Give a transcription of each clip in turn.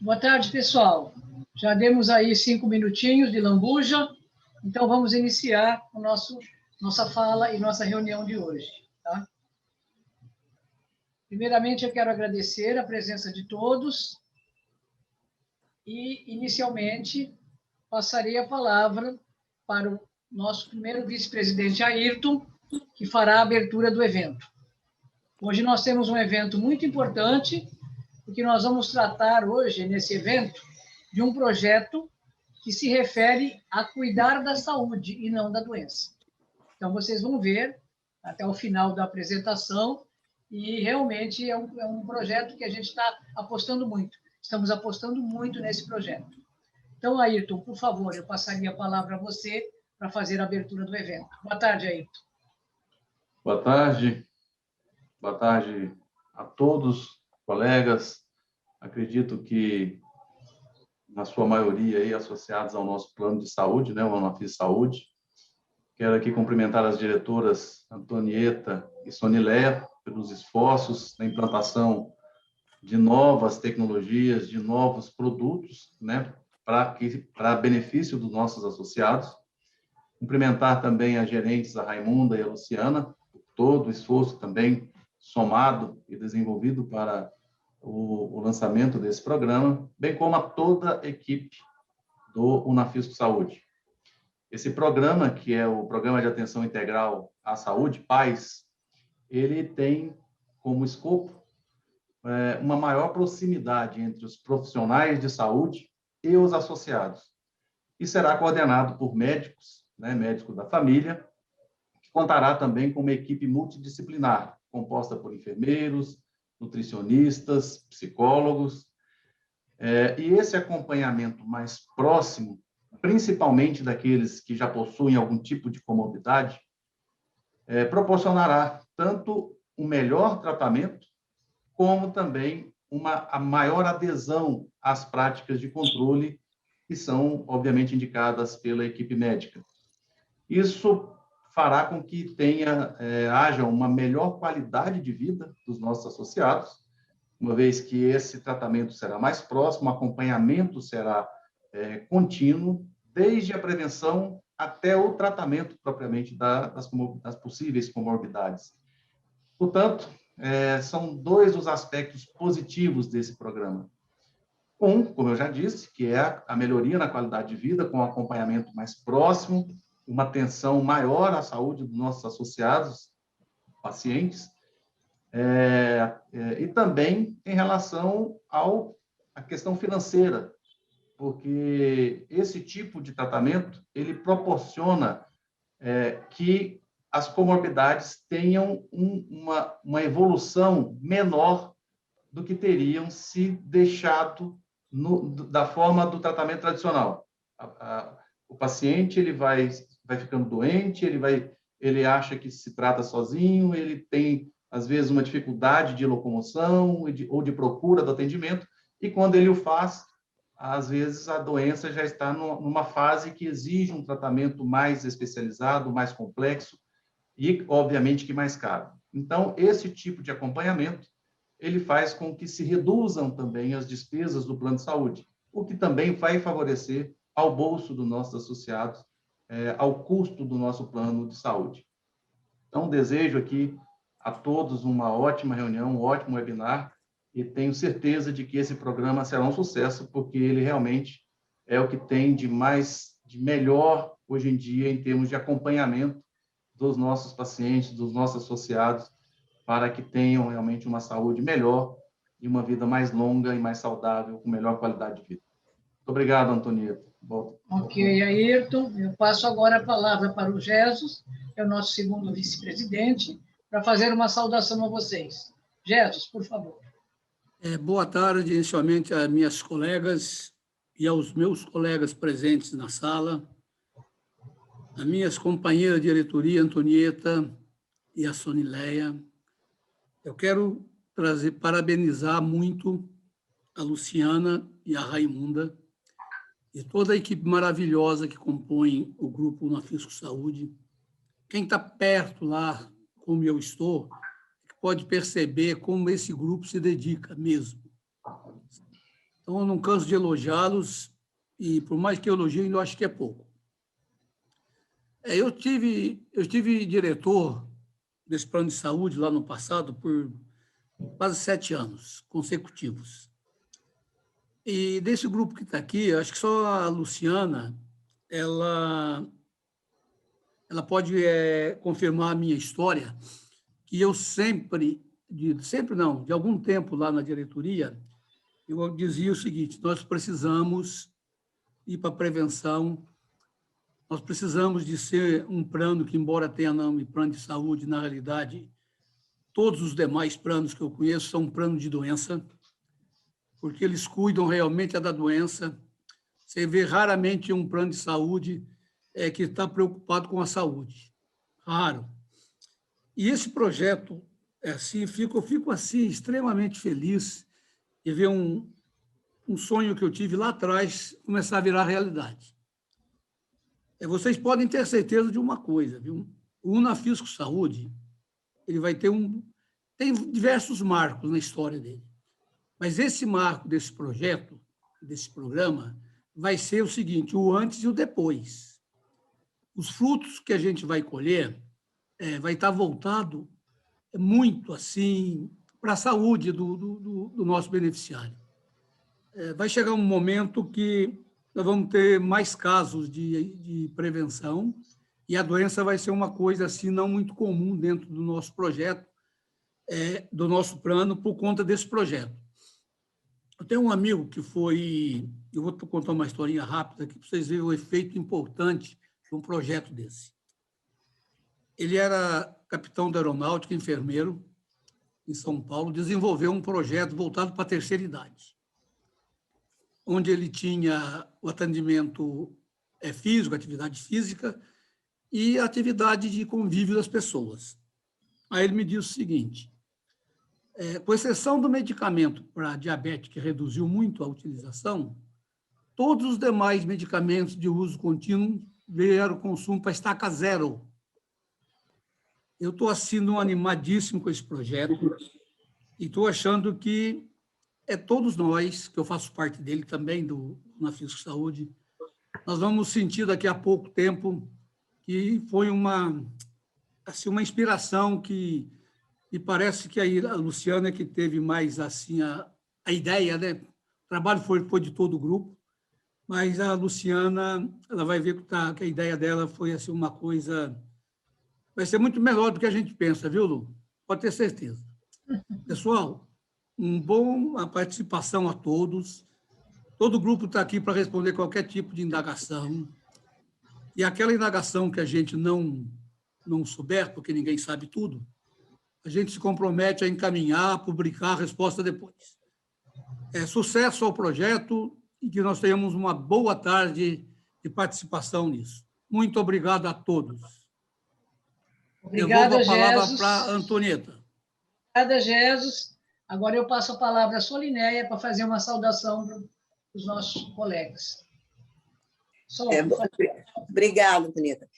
Boa tarde, pessoal. Já demos aí 5 minutinhos de lambuja, então vamos iniciar nossa fala e nossa reunião de hoje. Tá? Primeiramente, eu quero agradecer a presença de todos e, inicialmente, passarei a palavra para o nosso primeiro vice-presidente, Ayrton, que fará a abertura do evento. Hoje nós temos um evento muito importante, porque nós vamos tratar hoje, nesse evento, de um projeto que se refere a cuidar da saúde e não da doença. Então, vocês vão ver até o final da apresentação e realmente é um projeto que a gente está apostando muito. Estamos apostando muito nesse projeto. Então, Ayrton, por favor, eu passaria a palavra a você para fazer a abertura do evento. Boa tarde, Ayrton. Boa tarde. Boa tarde a todos, colegas. Acredito que, na sua maioria, aí, associados ao nosso plano de saúde, né, o Unafis Saúde. Quero aqui cumprimentar as diretoras Antonieta e Sonileia pelos esforços na implantação de novas tecnologias, de novos produtos, né, para benefício dos nossos associados. Cumprimentar também as gerentes, a Raimunda e a Luciana, por todo o esforço também somado e desenvolvido para o lançamento desse programa, bem como a toda a equipe do Unafisco Saúde. Esse programa, que é o Programa de Atenção Integral à Saúde, PAIS, ele tem como escopo uma maior proximidade entre os profissionais de saúde e os associados. E será coordenado por médicos, né, médicos da família, que contará também com uma equipe multidisciplinar, composta por enfermeiros, nutricionistas, psicólogos, e esse acompanhamento mais próximo, principalmente daqueles que já possuem algum tipo de comorbidade, proporcionará tanto um melhor tratamento, como também a maior adesão às práticas de controle que são, obviamente, indicadas pela equipe médica. Isso fará com que haja uma melhor qualidade de vida dos nossos associados, uma vez que esse tratamento será mais próximo, o acompanhamento será contínuo, desde a prevenção até o tratamento propriamente das possíveis comorbidades. Portanto, são dois os aspectos positivos desse programa. Como eu já disse, que é a melhoria na qualidade de vida, com um acompanhamento mais próximo, uma atenção maior à saúde dos nossos associados, pacientes, e também em relação à questão financeira, porque esse tipo de tratamento, ele proporciona que as comorbidades tenham uma evolução menor do que teriam se deixado da forma do tratamento tradicional. O paciente ele vai ficando doente, ele acha que se trata sozinho, ele tem, às vezes, uma dificuldade de locomoção ou de procura do atendimento, e quando ele o faz, às vezes a doença já está numa fase que exige um tratamento mais especializado, mais complexo e, obviamente, que mais caro. Então, esse tipo de acompanhamento, ele faz com que se reduzam também as despesas do plano de saúde, o que também vai favorecer ao bolso dos nossos associados, ao custo do nosso plano de saúde. Então, desejo aqui a todos uma ótima reunião, um ótimo webinar, e tenho certeza de que esse programa será um sucesso, porque ele realmente é o que tem de melhor hoje em dia em termos de acompanhamento dos nossos pacientes, dos nossos associados, para que tenham realmente uma saúde melhor e uma vida mais longa e mais saudável, com melhor qualidade de vida. Muito obrigado, Antonieta. Ok, Ayrton. Eu passo agora a palavra para o Jesus, que é o nosso segundo vice-presidente, para fazer uma saudação a vocês. Jesus, por favor. Boa tarde, inicialmente, a minhas colegas e aos meus colegas presentes na sala, a minhas companheiras de diretoria, Antonieta e a Sonileia. Eu quero parabenizar muito a Luciana e a Raimunda e toda a equipe maravilhosa que compõe o grupo Unafisco Saúde. Quem está perto lá, como eu estou, pode perceber como esse grupo se dedica mesmo. Então, eu não canso de elogiá-los, e por mais que eu elogie, eu acho que é pouco. Eu tive diretor desse plano de saúde lá no passado por quase 7 anos consecutivos. E desse grupo que está aqui, acho que só a Luciana, ela pode confirmar a minha história, que eu de algum tempo lá na diretoria, eu dizia o seguinte: nós precisamos ir para a prevenção, nós precisamos de ser um plano que, embora tenha nome plano de saúde, na realidade, todos os demais planos que eu conheço são um plano de doença, porque eles cuidam realmente da doença. Você vê raramente um plano de saúde que está preocupado com a saúde. Raro. E esse projeto, assim, eu fico assim, extremamente feliz de ver um sonho que eu tive lá atrás começar a virar realidade. Vocês podem ter certeza de uma coisa, viu? O Unafisco Saúde, ele vai ter tem diversos marcos na história dele. Mas esse marco desse projeto, desse programa, vai ser o seguinte: o antes e o depois. Os frutos que a gente vai colher vai estar voltado muito assim para a saúde do nosso beneficiário. Vai chegar um momento que nós vamos ter mais casos de prevenção, e a doença vai ser uma coisa assim não muito comum dentro do nosso projeto, do nosso plano, por conta desse projeto. Eu tenho um amigo que eu vou contar uma historinha rápida aqui para vocês verem o efeito importante de um projeto desse. Ele era capitão da aeronáutica, enfermeiro, em São Paulo, desenvolveu um projeto voltado para a terceira idade, onde ele tinha o atendimento físico, atividade física e atividade de convívio das pessoas. Aí ele me disse o seguinte: com exceção do medicamento para diabetes, que reduziu muito a utilização, todos os demais medicamentos de uso contínuo vieram o consumo para estaca zero. Eu estou assim animadíssimo com esse projeto e estou achando que todos nós, que eu faço parte dele também, do Unafisco Saúde, nós vamos sentir daqui a pouco tempo que foi uma inspiração que e parece que a Luciana que teve mais assim a ideia, né? O trabalho foi de todo o grupo, mas a Luciana, ela vai ver que a ideia dela foi assim uma coisa, vai ser muito melhor do que a gente pensa, viu, Lu? Pode ter certeza. Pessoal, uma participação a todos. Todo o grupo está aqui para responder qualquer tipo de indagação. E aquela indagação que a gente não souber, porque ninguém sabe tudo, a gente se compromete a encaminhar, a publicar a resposta depois. Sucesso ao projeto e que nós tenhamos uma boa tarde de participação nisso. Muito obrigado a todos. Obrigada, Devolvo a palavra Jesus. para a Antonieta. Obrigada, Jesus. Agora eu passo a palavra à Solinéia para fazer uma saudação para os nossos colegas. Obrigada, Antonieta.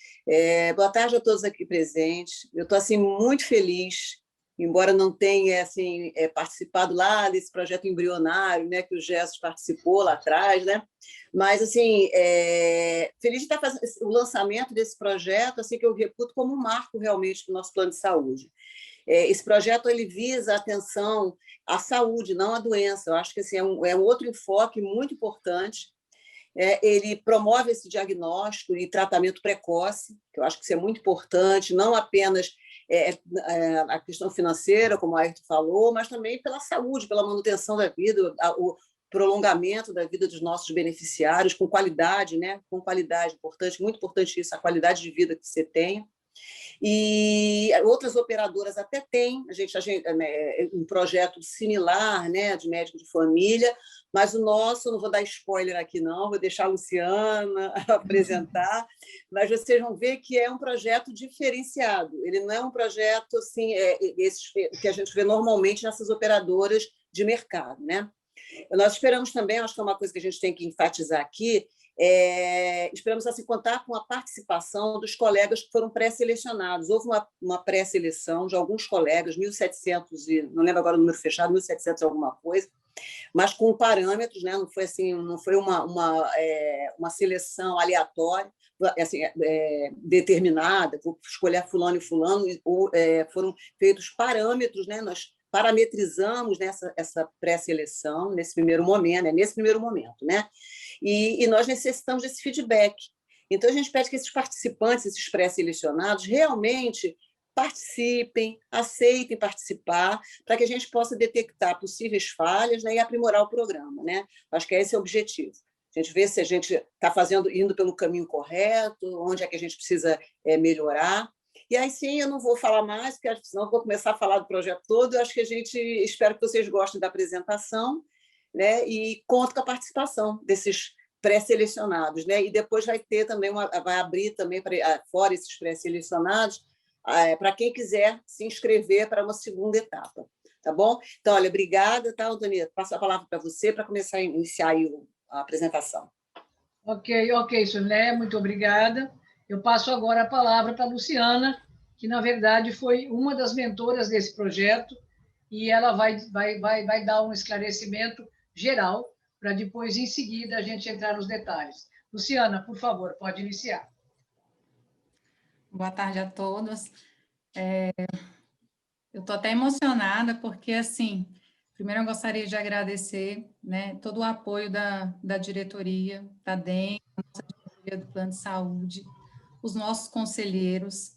Boa tarde a todos aqui presentes. Eu estou assim, muito feliz, embora não tenha assim, participado lá desse projeto embrionário, né, que o Jesus participou lá atrás, né? Mas assim, feliz de estar fazendo o lançamento desse projeto, assim, que eu reputo como um marco realmente do nosso plano de saúde. Esse projeto ele visa a atenção à saúde, não à doença. Eu acho que assim, é um outro enfoque muito importante. Ele promove esse diagnóstico e tratamento precoce, que eu acho que isso é muito importante, não apenas a questão financeira, como a Ayrton falou, mas também pela saúde, pela manutenção da vida, o prolongamento da vida dos nossos beneficiários, com qualidade, né? Com qualidade, importante, muito importante isso, a qualidade de vida que você tenha. E outras operadoras até têm, a gente um projeto similar, né, de médico de família, mas o nosso, não vou dar spoiler aqui não, vou deixar a Luciana apresentar, mas vocês vão ver que é um projeto diferenciado, ele não é um projeto assim, que a gente vê normalmente nessas operadoras de mercado, né? Nós esperamos também, acho que é uma coisa que a gente tem que enfatizar aqui, esperamos assim, contar com a participação dos colegas que foram pré-selecionados. Houve uma pré-seleção de alguns colegas, 1.700, não lembro agora o número fechado, 1.700 alguma coisa, mas com parâmetros, né? Não foi assim, não foi uma seleção aleatória, assim, determinada, vou escolher fulano e fulano, foram feitos parâmetros, né? Nós parametrizamos essa pré-seleção nesse primeiro momento, né? E nós necessitamos desse feedback. Então, a gente pede que esses participantes, esses pré-selecionados, realmente participem, aceitem participar, para que a gente possa detectar possíveis falhas, né, e aprimorar o programa, né? Acho que esse é o objetivo. A gente vê se a gente está indo pelo caminho correto, onde é que a gente precisa melhorar. E aí, sim, eu não vou falar mais, porque senão eu vou começar a falar do projeto todo. Eu acho que espero que vocês gostem da apresentação, né? E conto com a participação desses pré-selecionados, né? E depois vai ter também vai abrir também fora esses pré-selecionados para quem quiser se inscrever para uma segunda etapa, tá bom? Então, olha, obrigada, tá, Antonieta? Passo a palavra para você para começar a iniciar aí a apresentação. Ok, Suné, muito obrigada. Eu passo agora a palavra para a Luciana, que, na verdade, foi uma das mentoras desse projeto, e ela vai dar um esclarecimento geral, para depois, em seguida, a gente entrar nos detalhes. Luciana, por favor, pode iniciar. Boa tarde a todos. Eu estou até emocionada, porque, assim, primeiro eu gostaria de agradecer, né, todo o apoio da diretoria, da DEM, da nossa diretoria do Plano de Saúde, os nossos conselheiros,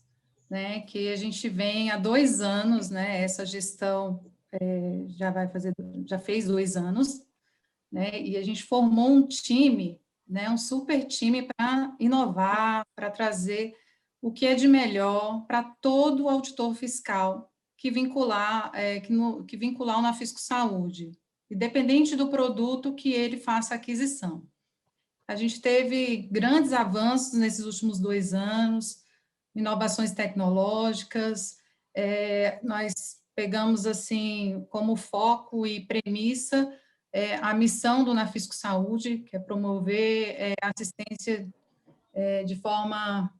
né, que a gente vem há 2 anos, né, essa gestão já fez 2 anos, né, e a gente formou um time, né, um super time para inovar, para trazer o que é de melhor para todo auditor fiscal que vincular o Nafisco Saúde, independente do produto que ele faça aquisição. A gente teve grandes avanços nesses últimos 2 anos, inovações tecnológicas, nós pegamos, assim, como foco e premissa a missão do Nafisco Saúde, que é promover assistência de forma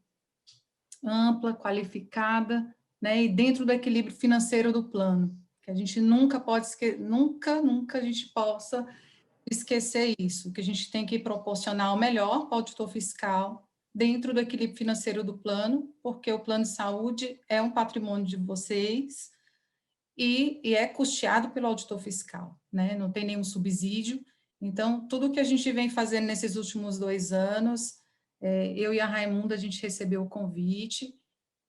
ampla, qualificada, né, e dentro do equilíbrio financeiro do plano, que a gente nunca pode nunca a gente possa esquecer isso, que a gente tem que proporcionar o melhor para o auditor fiscal dentro do equilíbrio financeiro do plano, porque o plano de saúde é um patrimônio de vocês e é custeado pelo auditor fiscal, né? Não tem nenhum subsídio. Então, tudo que a gente vem fazendo nesses últimos 2 anos, eu e a Raimunda, a gente recebeu o convite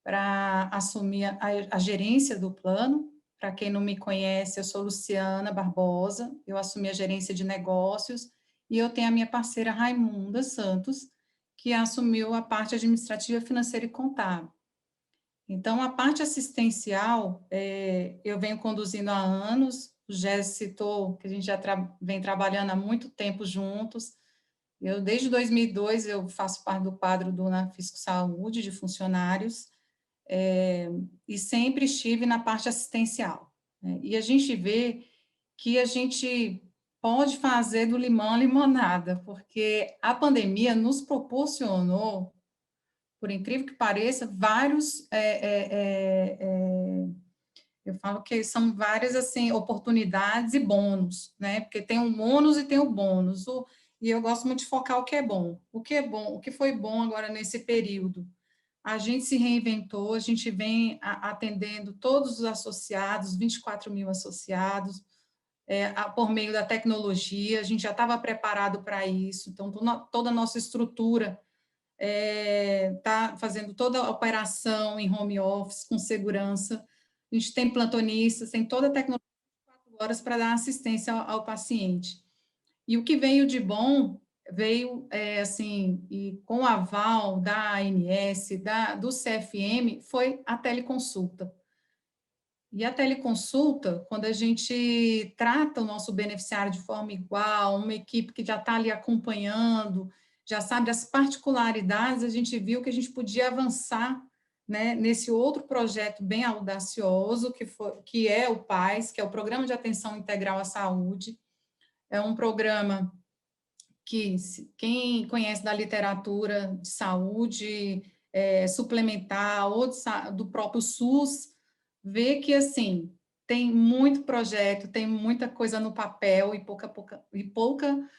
para assumir a gerência do plano. Para quem não me conhece, eu sou Luciana Barbosa, eu assumi a gerência de negócios, e eu tenho a minha parceira Raimunda Santos, que assumiu a parte administrativa, financeira e contábil. Então, a parte assistencial, eu venho conduzindo há anos, o Gés citou que a gente já vem trabalhando há muito tempo juntos. Eu, desde 2002, eu faço parte do quadro do Nafisco Saúde, de funcionários, e sempre estive na parte assistencial, né? E a gente vê que a gente pode fazer do limão limonada, porque a pandemia nos proporcionou, por incrível que pareça, vários, eu falo que são várias, assim, oportunidades e bônus, né? Porque tem um ônus e tem o bônus, e eu gosto muito de focar o que é bom. O que é bom, o que foi bom agora nesse período? A gente se reinventou, a gente vem atendendo todos os associados, 24 mil associados, por meio da tecnologia, a gente já estava preparado para isso, então toda a nossa estrutura está fazendo toda a operação em home office, com segurança, a gente tem plantonistas, tem toda a tecnologia 24 horas para dar assistência ao paciente. E o que veio de bom, veio, assim, e com o aval da ANS, do CFM, foi a teleconsulta. E a teleconsulta, quando a gente trata o nosso beneficiário de forma igual, uma equipe que já está ali acompanhando, já sabe as particularidades, a gente viu que a gente podia avançar, né, nesse outro projeto bem audacioso, que é o PAS, que é o Programa de Atenção Integral à Saúde. É um programa que, quem conhece da literatura de saúde suplementar ou do próprio SUS, vê que, assim, tem muito projeto, tem muita coisa no papel e pouca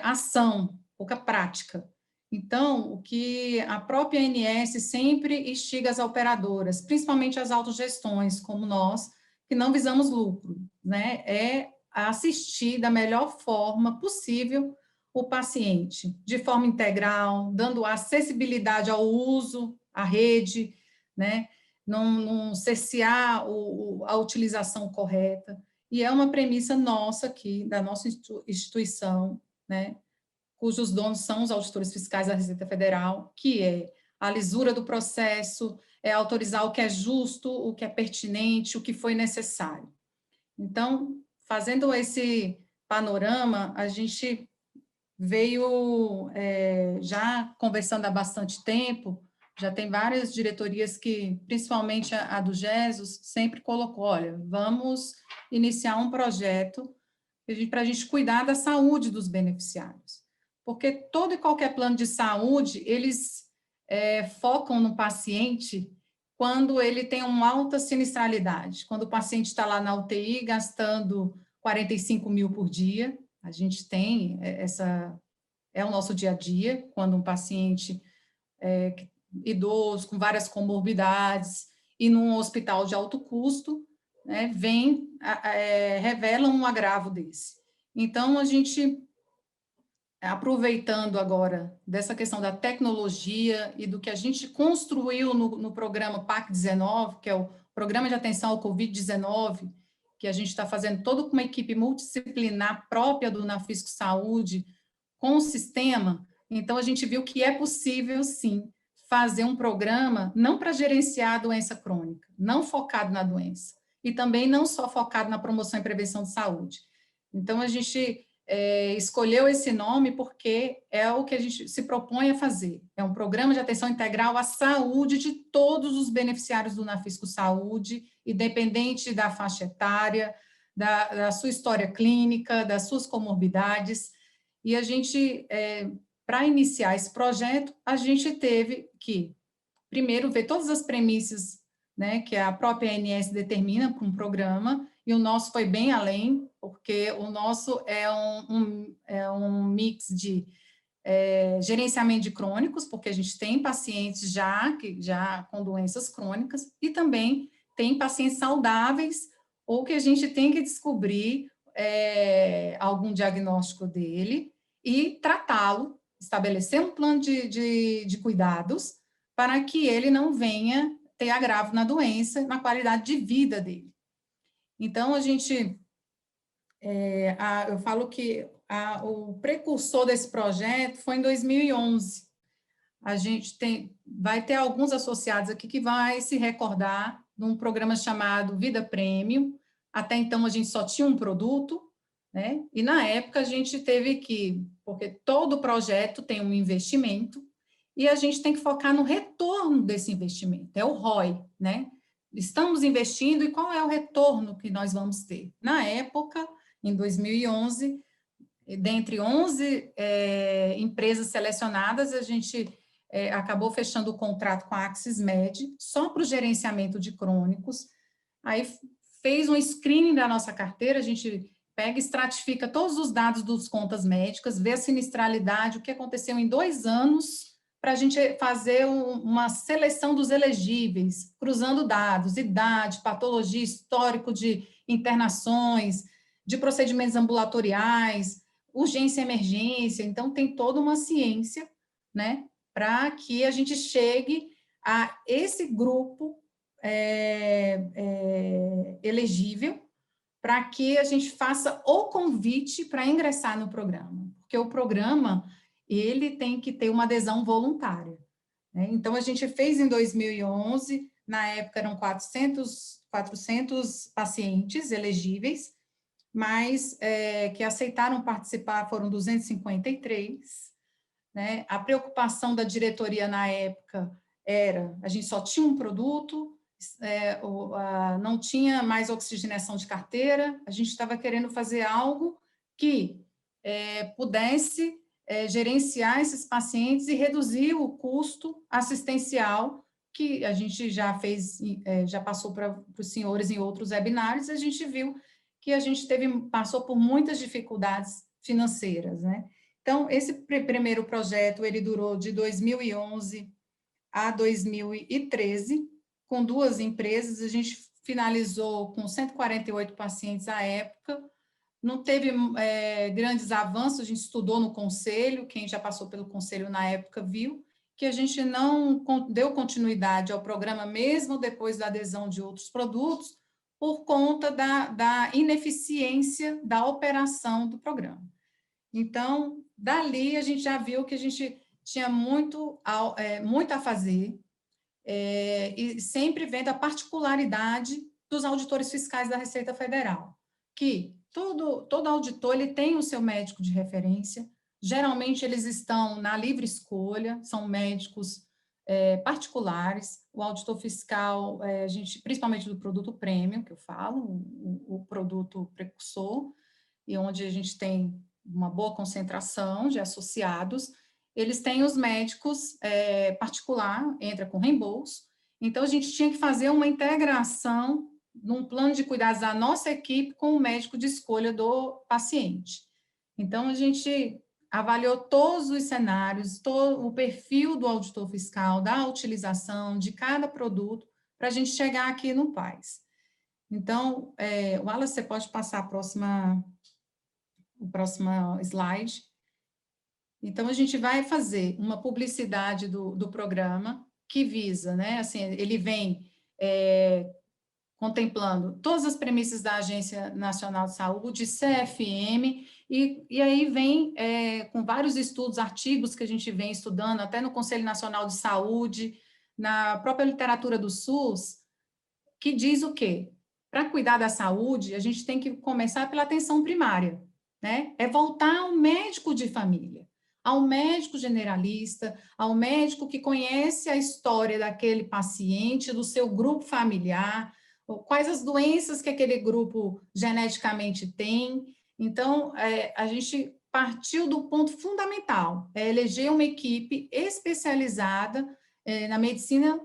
ação, pouca prática. Então, o que a própria ANS sempre instiga as operadoras, principalmente as autogestões, como nós, que não visamos lucro, né? É assistir da melhor forma possível o paciente, de forma integral, dando acessibilidade ao uso, à rede, né? Não cercear a utilização correta. E é uma premissa nossa aqui, da nossa instituição, né? Cujos donos são os auditores fiscais da Receita Federal, que é a lisura do processo, é autorizar o que é justo, o que é pertinente, o que foi necessário. Então, fazendo esse panorama, a gente veio já conversando há bastante tempo, já tem várias diretorias que, principalmente a do GESUS, sempre colocou, olha, vamos iniciar um projeto para a gente cuidar da saúde dos beneficiários. Porque todo e qualquer plano de saúde, eles focam no paciente quando ele tem uma alta sinistralidade, quando o paciente está lá na UTI gastando 45 mil por dia, a gente tem é o nosso dia a dia, quando um paciente idoso, com várias comorbidades, e num hospital de alto custo, né, revela um agravo desse. Então, a gente, aproveitando agora dessa questão da tecnologia e do que a gente construiu no programa PAC-19, que é o Programa de Atenção ao Covid-19, que a gente está fazendo todo com uma equipe multidisciplinar própria do Nafisco Saúde, com o sistema, então a gente viu que é possível, sim, fazer um programa não para gerenciar a doença crônica, não focado na doença, e também não só focado na promoção e prevenção de saúde. Então, a gente escolheu esse nome porque é o que a gente se propõe a fazer. É um programa de atenção integral à saúde de todos os beneficiários do Nafisco Saúde, independente da faixa etária, da sua história clínica, das suas comorbidades. E a gente, para iniciar esse projeto, a gente teve que, primeiro, ver todas as premissas, né, que a própria ANS determina para um programa, e o nosso foi bem além, porque o nosso é um mix de gerenciamento de crônicos, porque a gente tem pacientes já com doenças crônicas, e também tem pacientes saudáveis, ou que a gente tem que descobrir algum diagnóstico dele e tratá-lo, estabelecer um plano de cuidados para que ele não venha ter agravo na doença, na qualidade de vida dele. Então, a gente, eu falo que o precursor desse projeto foi em 2011. A gente vai ter alguns associados aqui que vai se recordar de um programa chamado Vida Premium. Até então, a gente só tinha um produto, né? E, na época, a gente teve que, porque todo projeto tem um investimento, e a gente tem que focar no retorno desse investimento, é o ROI, né? Estamos investindo e qual é o retorno que nós vamos ter? Na época, em 2011, dentre 11 empresas selecionadas, a gente acabou fechando o contrato com a AxisMed, só para o gerenciamento de crônicos, aí fez um screening da nossa carteira, a gente pega e estratifica todos os dados dos contas médicas, vê a sinistralidade, o que aconteceu em 2 anos, para a gente fazer uma seleção dos elegíveis, cruzando dados, idade, patologia, histórico de internações, de procedimentos ambulatoriais, urgência e emergência. Então, tem toda uma ciência, né, para que a gente chegue a esse grupo elegível, para que a gente faça o convite para ingressar no programa, porque o programa ele tem que ter uma adesão voluntária, né? Então, a gente fez em 2011, na época eram 400 pacientes elegíveis, mas que aceitaram participar foram 253, né? A preocupação da diretoria na época era, a gente só tinha um produto, não tinha mais oxigenação de carteira, a gente estava querendo fazer algo que pudesse gerenciar esses pacientes e reduzir o custo assistencial que a gente já fez, já passou para os senhores em outros webinários, a gente viu que a gente passou por muitas dificuldades financeiras, né? Então, esse primeiro projeto, ele durou de 2011 a 2013, com 2 empresas, a gente finalizou com 148 pacientes à época, não teve grandes avanços, a gente estudou no conselho, quem já passou pelo conselho na época viu, que a gente não deu continuidade ao programa, mesmo depois da adesão de outros produtos, por conta da ineficiência da operação do programa. Então, dali, a gente já viu que a gente tinha muito a fazer, e sempre vendo a particularidade dos auditores fiscais da Receita Federal, que todo auditor ele tem o seu médico de referência, geralmente eles estão na livre escolha, são médicos particulares, o auditor fiscal, a gente, principalmente do produto premium, que eu falo, o produto precursor, e onde a gente tem uma boa concentração de associados, eles têm os médicos particular, entra com reembolso, então a gente tinha que fazer uma integração num plano de cuidados da nossa equipe com o médico de escolha do paciente. Então, a gente avaliou todos os cenários, todo o perfil do auditor fiscal, da utilização de cada produto, para a gente chegar aqui no PAS. Então, Wallace, você pode passar o próximo slide. Então, a gente vai fazer uma publicidade do programa que visa, né, assim, ele vem contemplando todas as premissas da Agência Nacional de Saúde, CFM, e aí vem com vários estudos, artigos que a gente vem estudando, até no Conselho Nacional de Saúde, na própria literatura do SUS, que diz o quê? Para cuidar da saúde, a gente tem que começar pela atenção primária, né? É voltar ao médico de família, ao médico generalista, ao médico que conhece a história daquele paciente, do seu grupo familiar, quais as doenças que aquele grupo geneticamente tem. Então, a gente partiu do ponto fundamental, eleger uma equipe especializada na medicina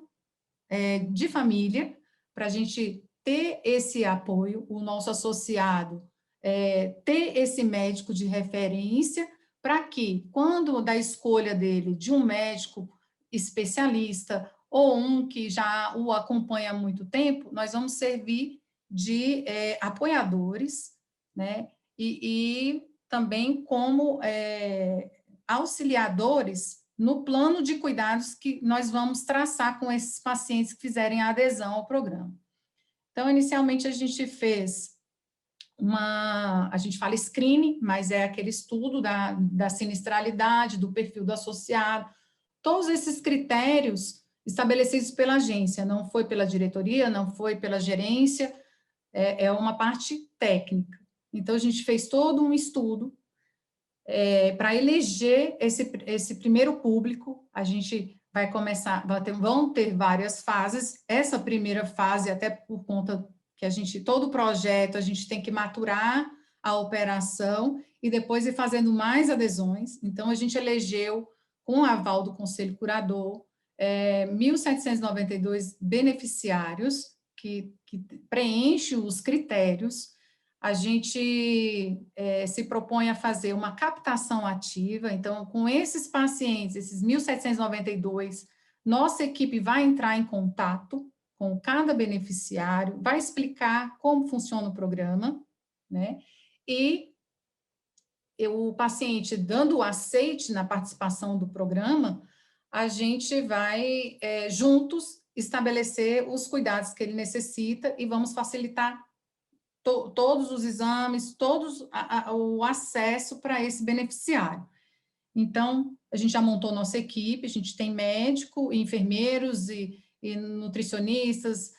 de família, para a gente ter esse apoio, o nosso associado ter esse médico de referência, para que, quando da escolha dele de um médico especialista ou um que já o acompanha há muito tempo, nós vamos servir de apoiadores, né, e também como auxiliadores no plano de cuidados que nós vamos traçar com esses pacientes que fizerem a adesão ao programa. Então, inicialmente, a gente fez a gente fala screening, mas é aquele estudo da sinistralidade, do perfil do associado, todos esses critérios estabelecidos pela agência, não foi pela diretoria, não foi pela gerência, é uma parte técnica. Então, a gente fez todo um estudo para eleger esse primeiro público. A gente vai começar, vão ter várias fases. Essa primeira fase, até por conta que todo projeto, a gente tem que maturar a operação e depois ir fazendo mais adesões. Então, a gente elegeu, com o aval do Conselho Curador, 1.792 beneficiários que preenchem os critérios. A gente se propõe a fazer uma captação ativa. Então, com esses pacientes, esses 1.792, nossa equipe vai entrar em contato com cada beneficiário, vai explicar como funciona o programa, né? E o paciente dando o aceite na participação do programa, a gente vai, juntos, estabelecer os cuidados que ele necessita e vamos facilitar todos os exames, o acesso para esse beneficiário. Então, a gente já montou nossa equipe, a gente tem médico, enfermeiros e nutricionistas,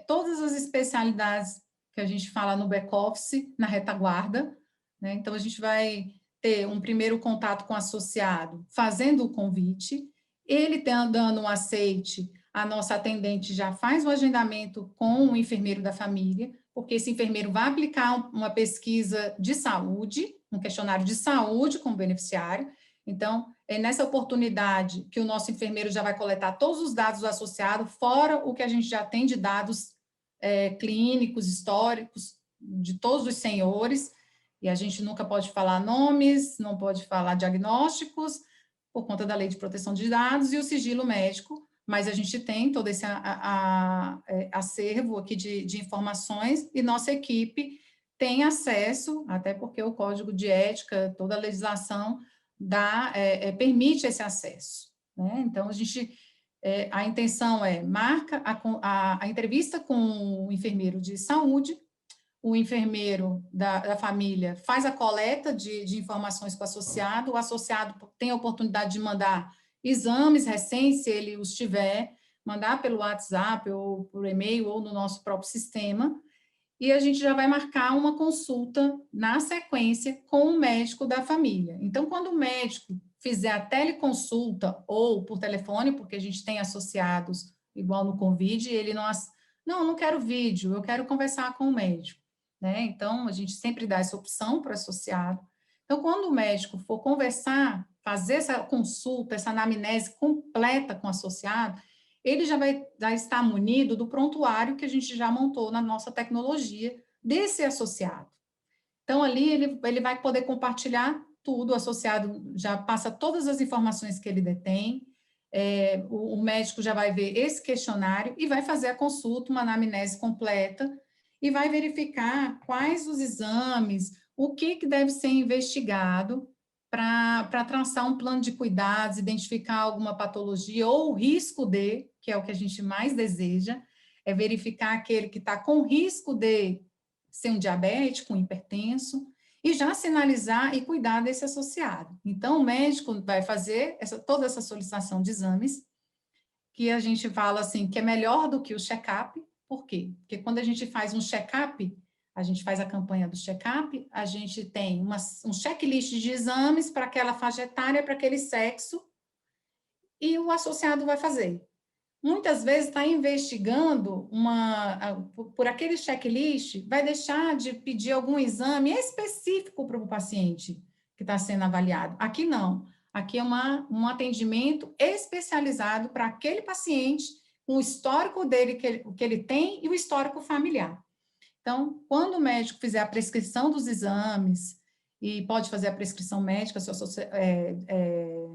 todas as especialidades que a gente fala no back-office, na retaguarda, né? Então, a gente vai ter um primeiro contato com o associado, fazendo o convite, ele dando um aceite, a nossa atendente já faz o agendamento com o enfermeiro da família, porque esse enfermeiro vai aplicar uma pesquisa de saúde, um questionário de saúde com o beneficiário, Então, é nessa oportunidade que o nosso enfermeiro já vai coletar todos os dados do associado, fora o que a gente já tem de dados clínicos, históricos, de todos os senhores, e a gente nunca pode falar nomes, não pode falar diagnósticos, por conta da Lei de Proteção de Dados e o sigilo médico, mas a gente tem todo esse acervo aqui de informações, e nossa equipe tem acesso, até porque o Código de Ética, toda a legislação permite esse acesso, né? Então, a intenção marca a entrevista com o enfermeiro de saúde, o enfermeiro da família faz a coleta de informações com o associado tem a oportunidade de mandar exames recentes, se ele os tiver, mandar pelo WhatsApp ou por e-mail ou no nosso próprio sistema, e a gente já vai marcar uma consulta na sequência com o médico da família. Então, quando o médico fizer a teleconsulta ou por telefone, porque a gente tem associados, igual no Convide, ele não quero vídeo, eu quero conversar com o médico, né? Então, a gente sempre dá essa opção para o associado. Então, quando o médico for conversar, fazer essa consulta, essa anamnese completa com o associado, ele já vai estar munido do prontuário que a gente já montou na nossa tecnologia desse associado. Então, ali ele vai poder compartilhar tudo, o associado já passa todas as informações que ele detém, o médico já vai ver esse questionário e vai fazer a consulta, uma anamnese completa, e vai verificar quais os exames, o que deve ser investigado para traçar um plano de cuidados, identificar alguma patologia ou o risco de, que é o que a gente mais deseja, é verificar aquele que está com risco de ser um diabético, um hipertenso, e já sinalizar e cuidar desse associado. Então, o médico vai fazer toda essa solicitação de exames, que a gente fala assim, que é melhor do que o check-up. Por quê? Porque quando a gente faz um check-up, a gente faz a campanha do check-up, a gente tem um checklist de exames para aquela faixa etária, para aquele sexo, e o associado vai fazer. Muitas vezes está investigando por aquele checklist, vai deixar de pedir algum exame específico para o paciente que está sendo avaliado. Aqui não. Aqui é um atendimento especializado para aquele paciente, com o histórico dele, que ele tem, e o histórico familiar. Então, quando o médico fizer a prescrição dos exames, e pode fazer a prescrição médica,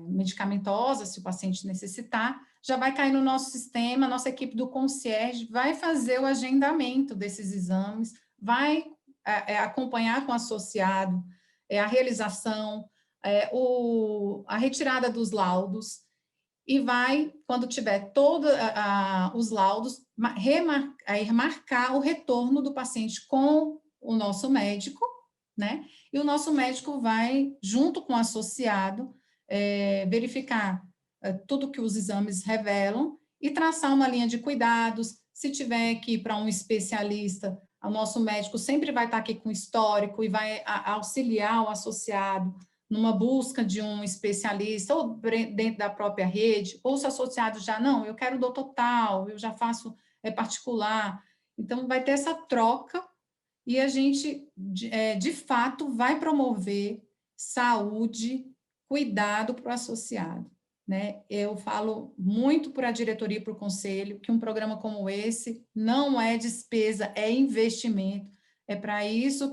medicamentosa, se o paciente necessitar, já vai cair no nosso sistema, a nossa equipe do concierge vai fazer o agendamento desses exames, vai acompanhar com o associado a realização, a retirada dos laudos, e vai, quando tiver todos os laudos, marcar o retorno do paciente com o nosso médico, né? E o nosso médico vai, junto com o associado, verificar tudo que os exames revelam e traçar uma linha de cuidados. Se tiver que ir para um especialista, o nosso médico sempre vai estar aqui com histórico e vai auxiliar o associado numa busca de um especialista, ou dentro da própria rede, ou se o associado já, não, eu quero doutor tal, eu já faço particular. Então, vai ter essa troca e a gente, de fato, vai promover saúde, cuidado para o associado, né? Eu falo muito para a diretoria e para o conselho que um programa como esse não é despesa, é investimento. É para isso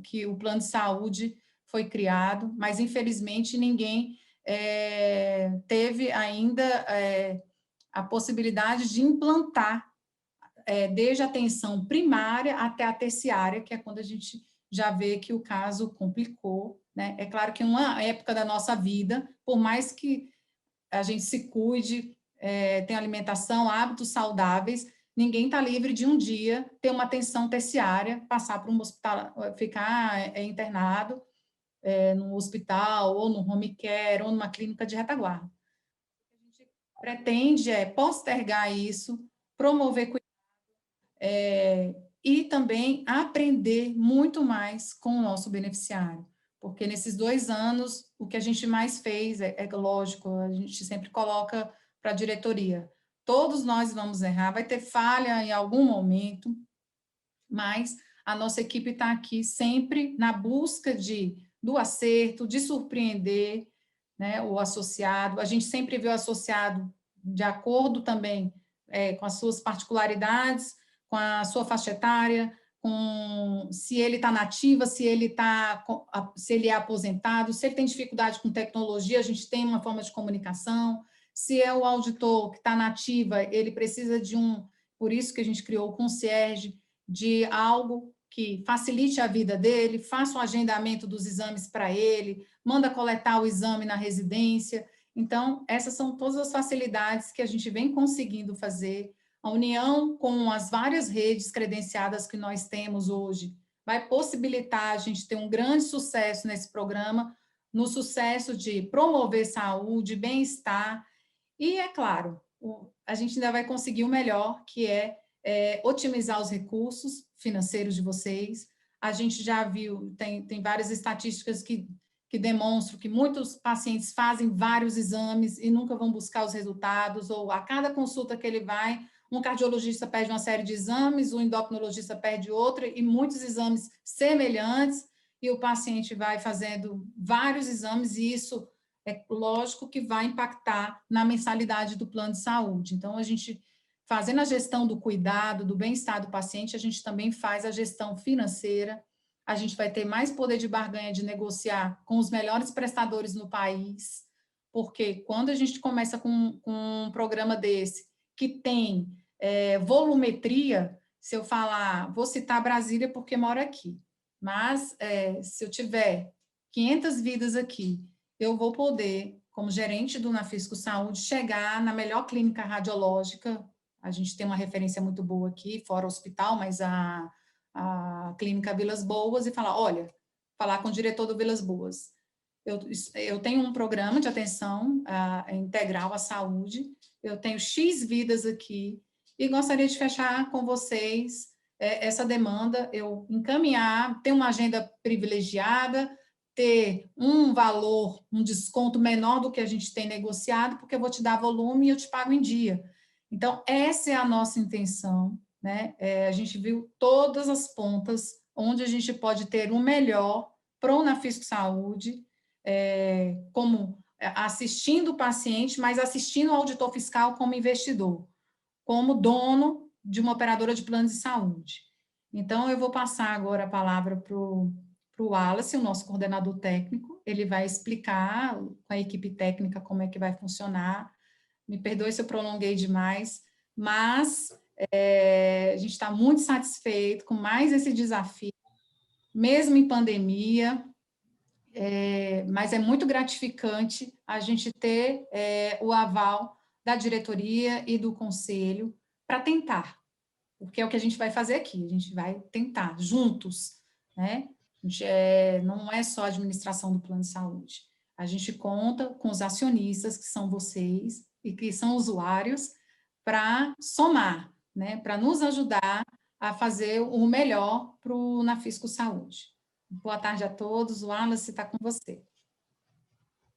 que o plano de saúde foi criado, mas, infelizmente, ninguém teve ainda a possibilidade de implantar desde a atenção primária até a terciária, que é quando a gente já vê que o caso complicou, né? É claro que em uma época da nossa vida, por mais que a gente se cuide, tenha alimentação, hábitos saudáveis, ninguém está livre de um dia ter uma atenção terciária, passar para um hospital, ficar internado no hospital, ou no home care, ou numa clínica de retaguarda. O que a gente pretende postergar isso, promover cuidado, e também aprender muito mais com o nosso beneficiário, porque nesses 2 anos, o que a gente mais fez, lógico, a gente sempre coloca para a diretoria, todos nós vamos errar, vai ter falha em algum momento, mas a nossa equipe está aqui sempre na busca do acerto, de surpreender, né, o associado. A gente sempre vê o associado de acordo também com as suas particularidades, com a sua faixa etária, com se ele está nativa, se ele é aposentado, se ele tem dificuldade com tecnologia, a gente tem uma forma de comunicação. Se é o auditor que está nativa, ele precisa de por isso que a gente criou o concierge, de algo que facilite a vida dele, faça o agendamento dos exames para ele, manda coletar o exame na residência. Então, essas são todas as facilidades que a gente vem conseguindo fazer. A união com as várias redes credenciadas que nós temos hoje vai possibilitar a gente ter um grande sucesso nesse programa, no sucesso de promover saúde, bem-estar. E, é claro, a gente ainda vai conseguir o melhor, que é otimizar os recursos financeiros de vocês. A gente já viu, tem várias estatísticas que demonstram que muitos pacientes fazem vários exames e nunca vão buscar os resultados, ou a cada consulta que ele vai, um cardiologista pede uma série de exames, o endocrinologista pede outra, e muitos exames semelhantes, e o paciente vai fazendo vários exames, e isso é lógico que vai impactar na mensalidade do plano de saúde. Então, a gente, fazendo a gestão do cuidado, do bem-estar do paciente, a gente também faz a gestão financeira, a gente vai ter mais poder de barganha de negociar com os melhores prestadores no país, porque quando a gente começa com um programa desse, que tem volumetria, se eu falar, vou citar Brasília porque moro aqui, mas se eu tiver 500 vidas aqui, eu vou poder, como gerente do Nafisco Saúde, chegar na melhor clínica radiológica. A gente tem uma referência muito boa aqui, fora o hospital, mas a clínica Vilas Boas, e falar, olha, falar com o diretor do Vilas Boas. Eu tenho um programa de atenção integral à saúde, eu tenho X vidas aqui, e gostaria de fechar com vocês essa demanda, eu encaminhar, ter uma agenda privilegiada, ter um valor, um desconto menor do que a gente tem negociado, porque eu vou te dar volume e eu te pago em dia. Então, essa é a nossa intenção, né? A gente viu todas as pontas onde a gente pode ter o melhor para o Nafisco Saúde, como assistindo o paciente, mas assistindo o auditor fiscal como investidor, como dono de uma operadora de plano de saúde. Então, eu vou passar agora a palavra para o Wallace, o nosso coordenador técnico. Ele vai explicar com a equipe técnica como é que vai funcionar. Me perdoe se eu prolonguei demais, mas a gente está muito satisfeito com mais esse desafio, mesmo em pandemia, mas é muito gratificante a gente ter o aval da diretoria e do conselho para tentar, porque é o que a gente vai fazer aqui, a gente vai tentar, juntos, né? A gente não é só a administração do plano de saúde, a gente conta com os acionistas, que são vocês, e que são usuários, para somar, né? Para nos ajudar a fazer o melhor para o Nafisco Saúde. Boa tarde a todos, o Wallace está com você.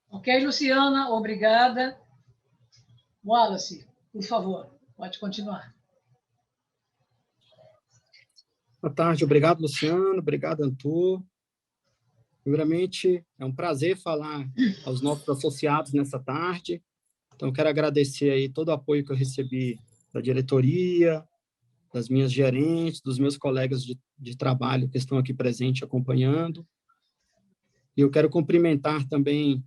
Ok, Luciana, obrigada. Wallace, por favor, pode continuar. Boa tarde, obrigado, Luciano, obrigado, Antur. Primeiramente, é um prazer falar aos nossos associados nessa tarde. Então, quero agradecer aí todo o apoio que eu recebi da diretoria, das minhas gerentes, dos meus colegas de trabalho que estão aqui presentes acompanhando. E eu quero cumprimentar também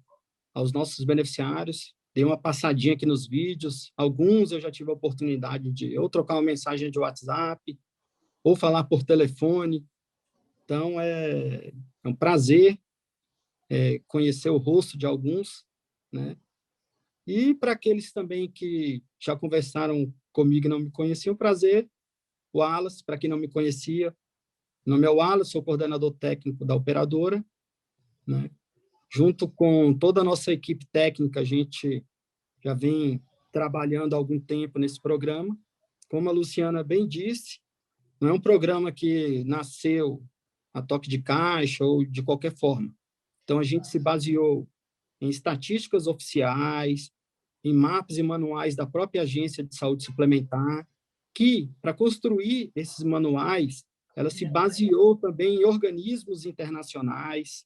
aos nossos beneficiários. Dei uma passadinha aqui nos vídeos. Alguns eu já tive a oportunidade de ou trocar uma mensagem de WhatsApp, ou falar por telefone. Então, é um prazer conhecer o rosto de alguns, né? E para aqueles também que já conversaram comigo e não me conheciam, prazer, Wallace, para quem não me conhecia, meu nome é Wallace, sou coordenador técnico da operadora, né? Junto com toda a nossa equipe técnica, a gente já vem trabalhando há algum tempo nesse programa. Como a Luciana bem disse, não é um programa que nasceu a toque de caixa ou de qualquer forma. Então, a gente se baseou em estatísticas oficiais, em mapas e manuais da própria Agência de Saúde Suplementar, que, para construir esses manuais, ela se baseou também em organismos internacionais,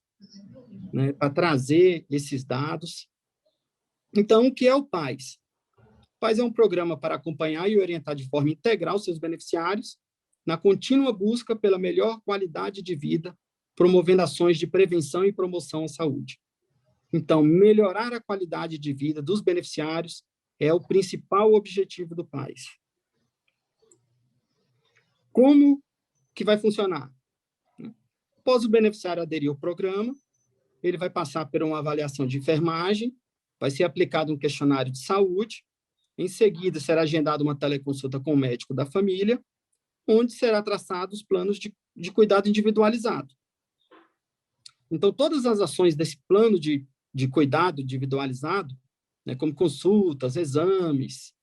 né, para trazer esses dados. Então, o que é o PAS? O PAS é um programa para acompanhar e orientar de forma integral seus beneficiários na contínua busca pela melhor qualidade de vida, promovendo ações de prevenção e promoção à saúde. Então, melhorar a qualidade de vida dos beneficiários é o principal objetivo do PAS. Como que vai funcionar? Após o beneficiário aderir ao programa, ele vai passar por uma avaliação de enfermagem, vai ser aplicado um questionário de saúde, em seguida será agendada uma teleconsulta com o médico da família, onde será traçados os planos de cuidado individualizado. Então, todas as ações desse plano de cuidado individualizado, né, como consultas, exames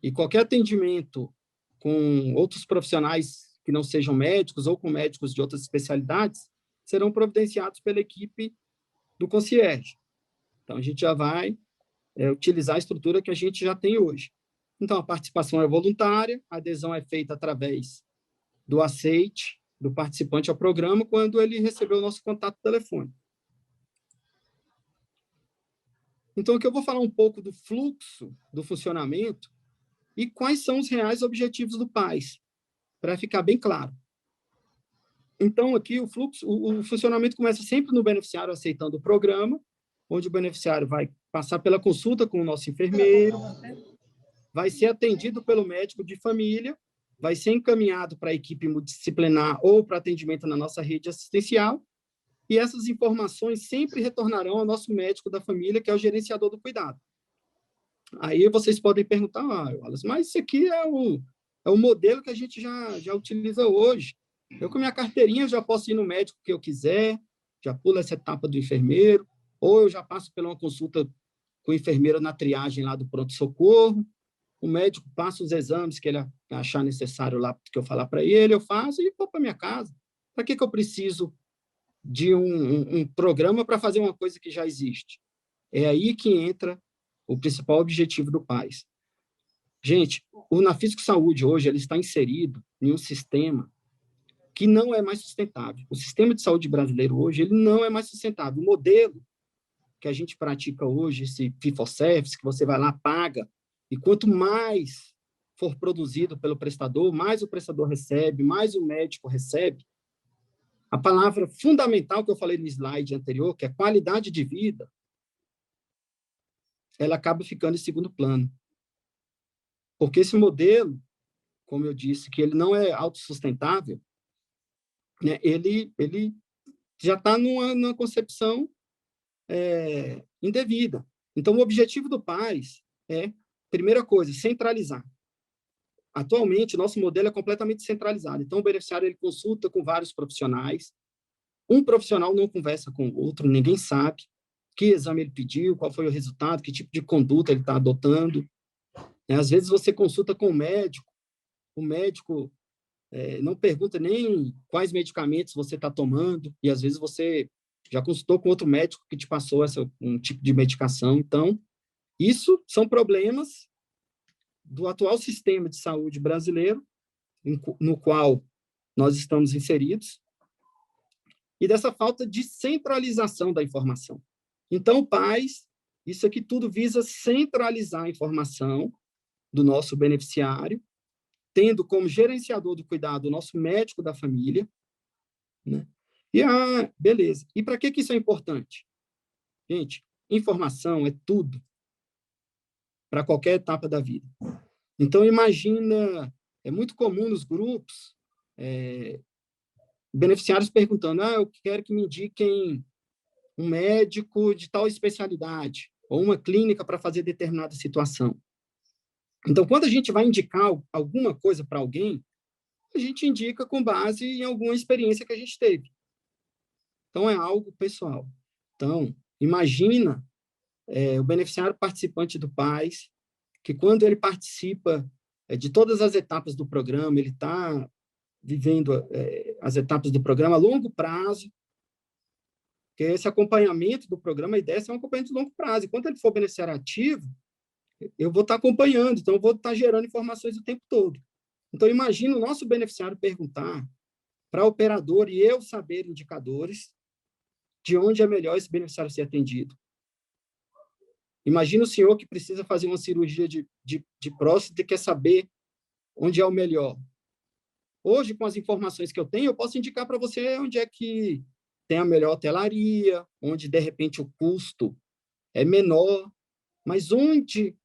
e qualquer atendimento com outros profissionais que não sejam médicos ou com médicos de outras especialidades, serão providenciados pela equipe do concierge. Então, a gente já vai utilizar a estrutura que a gente já tem hoje. Então, a participação é voluntária, a adesão é feita através do aceite do participante ao programa quando ele recebeu o nosso contato telefônico. Então, aqui eu vou falar um pouco do fluxo do funcionamento e quais são os reais objetivos do PAS, para ficar bem claro. Então, aqui o funcionamento começa sempre no beneficiário aceitando o programa, onde o beneficiário vai passar pela consulta com o nosso enfermeiro, vai ser atendido pelo médico de família, vai ser encaminhado para a equipe multidisciplinar ou para atendimento na nossa rede assistencial, e essas informações sempre retornarão ao nosso médico da família, que é o gerenciador do cuidado. Aí vocês podem perguntar, Wallace, mas isso aqui é o modelo que a gente já utiliza hoje. Eu, com minha carteirinha, já posso ir no médico que eu quiser, já pulo essa etapa do enfermeiro, ou eu já passo por uma consulta com o enfermeiro na triagem lá do pronto-socorro, o médico passa os exames que ele achar necessário lá, que eu falar para ele, eu faço e vou para minha casa. Para que eu preciso de um programa para fazer uma coisa que já existe? É aí que entra o principal objetivo do PAS. Gente, o Nafisco Saúde hoje ele está inserido em um sistema que não é mais sustentável. O sistema de saúde brasileiro hoje ele não é mais sustentável. O modelo que a gente pratica hoje, esse fee-for-service, que você vai lá, paga, e quanto mais for produzido pelo prestador, mais o prestador recebe, mais o médico recebe. A palavra fundamental que eu falei no slide anterior, que é qualidade de vida, ela acaba ficando em segundo plano. Porque esse modelo, como eu disse, que ele não é autossustentável, né, ele já está numa concepção indevida. Então, o objetivo do PAS é, primeira coisa, centralizar. Atualmente, nosso modelo é completamente centralizado. Então, o beneficiário ele consulta com vários profissionais. Um profissional não conversa com o outro, ninguém sabe que exame ele pediu, qual foi o resultado, que tipo de conduta ele está adotando. Às vezes, você consulta com o médico não pergunta nem quais medicamentos você está tomando, e às vezes você já consultou com outro médico que te passou um tipo de medicação. Então, isso são problemas do atual sistema de saúde brasileiro, no qual nós estamos inseridos, e dessa falta de centralização da informação. Então, PAS, isso aqui tudo visa centralizar a informação do nosso beneficiário, tendo como gerenciador do cuidado o nosso médico da família, né? E, beleza. E para que isso é importante? Gente, informação é tudo para qualquer etapa da vida. Então, imagina, é muito comum nos grupos, beneficiários perguntando, eu quero que me indiquem um médico de tal especialidade, ou uma clínica para fazer determinada situação. Então, quando a gente vai indicar alguma coisa para alguém, a gente indica com base em alguma experiência que a gente teve. Então, é algo pessoal. Então, imagina o beneficiário participante do PAS, que quando ele participa de todas as etapas do programa, ele está vivendo as etapas do programa a longo prazo, porque esse acompanhamento do programa, a ideia é ser um acompanhamento de longo prazo. E quando ele for beneficiário ativo, eu vou estar acompanhando, então eu vou estar gerando informações o tempo todo. Então, imagina o nosso beneficiário perguntar para a operadora e eu saber indicadores de onde é melhor esse beneficiário ser atendido. Imagina o senhor que precisa fazer uma cirurgia de próstata e quer saber onde é o melhor. Hoje, com as informações que eu tenho, eu posso indicar para você onde é que tem a melhor hotelaria, onde, de repente, o custo é menor, mas onde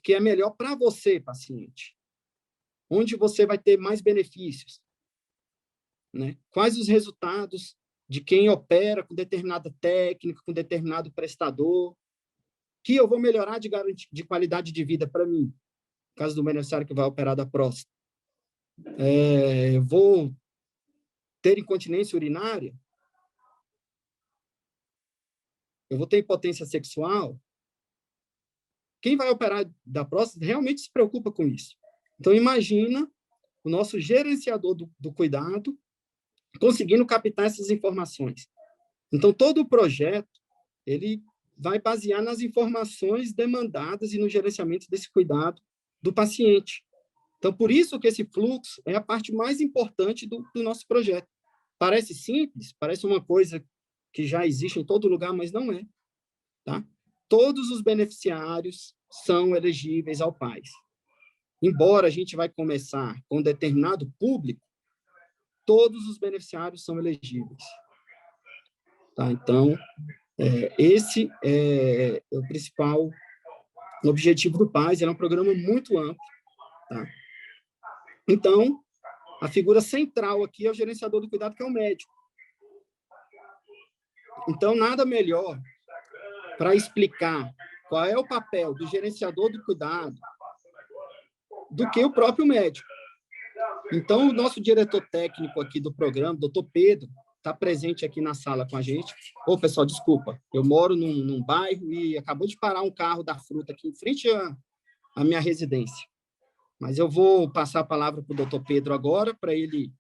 que é melhor para você, paciente? Onde você vai ter mais benefícios? Né? Quais os resultados de quem opera com determinada técnica, com determinado prestador, que eu vou melhorar de qualidade de vida para mim, no caso do beneficiário que vai operar da próstata. Vou ter incontinência urinária? Eu vou ter impotência sexual? Quem vai operar da próstata realmente se preocupa com isso. Então, imagina o nosso gerenciador do cuidado conseguindo captar essas informações. Então, todo o projeto, ele vai basear nas informações demandadas e no gerenciamento desse cuidado do paciente. Então, por isso que esse fluxo é a parte mais importante do nosso projeto. Parece simples, parece uma coisa que já existe em todo lugar, mas não é. Tá? Todos os beneficiários são elegíveis ao PAS. Embora a gente vai começar com um determinado público, todos os beneficiários são elegíveis. Tá? Então, esse é o principal objetivo do PAS. Ele é um programa muito amplo. Tá? Então, a figura central aqui é o gerenciador do cuidado, que é o médico. Então, nada melhor para explicar qual é o papel do gerenciador do cuidado do que o próprio médico. Então, o nosso diretor técnico aqui do programa, doutor Pedro, está presente aqui na sala com a gente. Ô, pessoal, desculpa, eu moro num bairro e acabou de parar um carro da fruta aqui em frente à minha residência. Mas eu vou passar a palavra para o doutor Pedro agora, para ele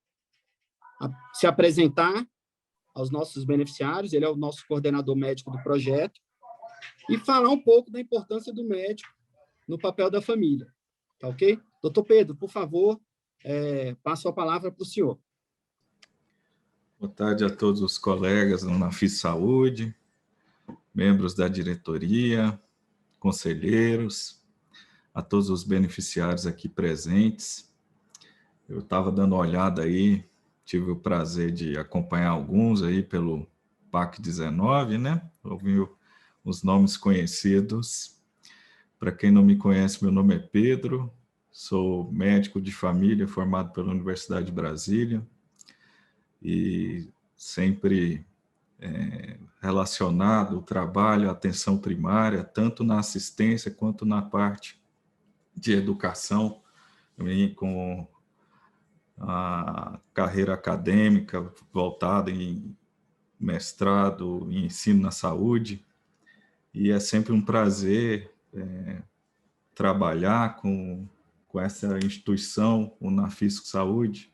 se apresentar aos nossos beneficiários. Ele é o nosso coordenador médico do projeto e falar um pouco da importância do médico no papel da família. Tá ok? Doutor Pedro, por favor, passo a palavra para o senhor. Boa tarde a todos os colegas do Nafis Saúde, membros da diretoria, conselheiros, a todos os beneficiários aqui presentes. Eu estava dando uma olhada aí, tive o prazer de acompanhar alguns aí pelo PAC 19, né? Ouvi os nomes conhecidos. Para quem não me conhece, meu nome é Pedro, sou médico de família formado pela Universidade de Brasília e sempre relacionado ao trabalho, à atenção primária, tanto na assistência quanto na parte de educação, com a carreira acadêmica voltada em mestrado em ensino na saúde, e é sempre um prazer trabalhar com essa instituição, o Nafisco Saúde,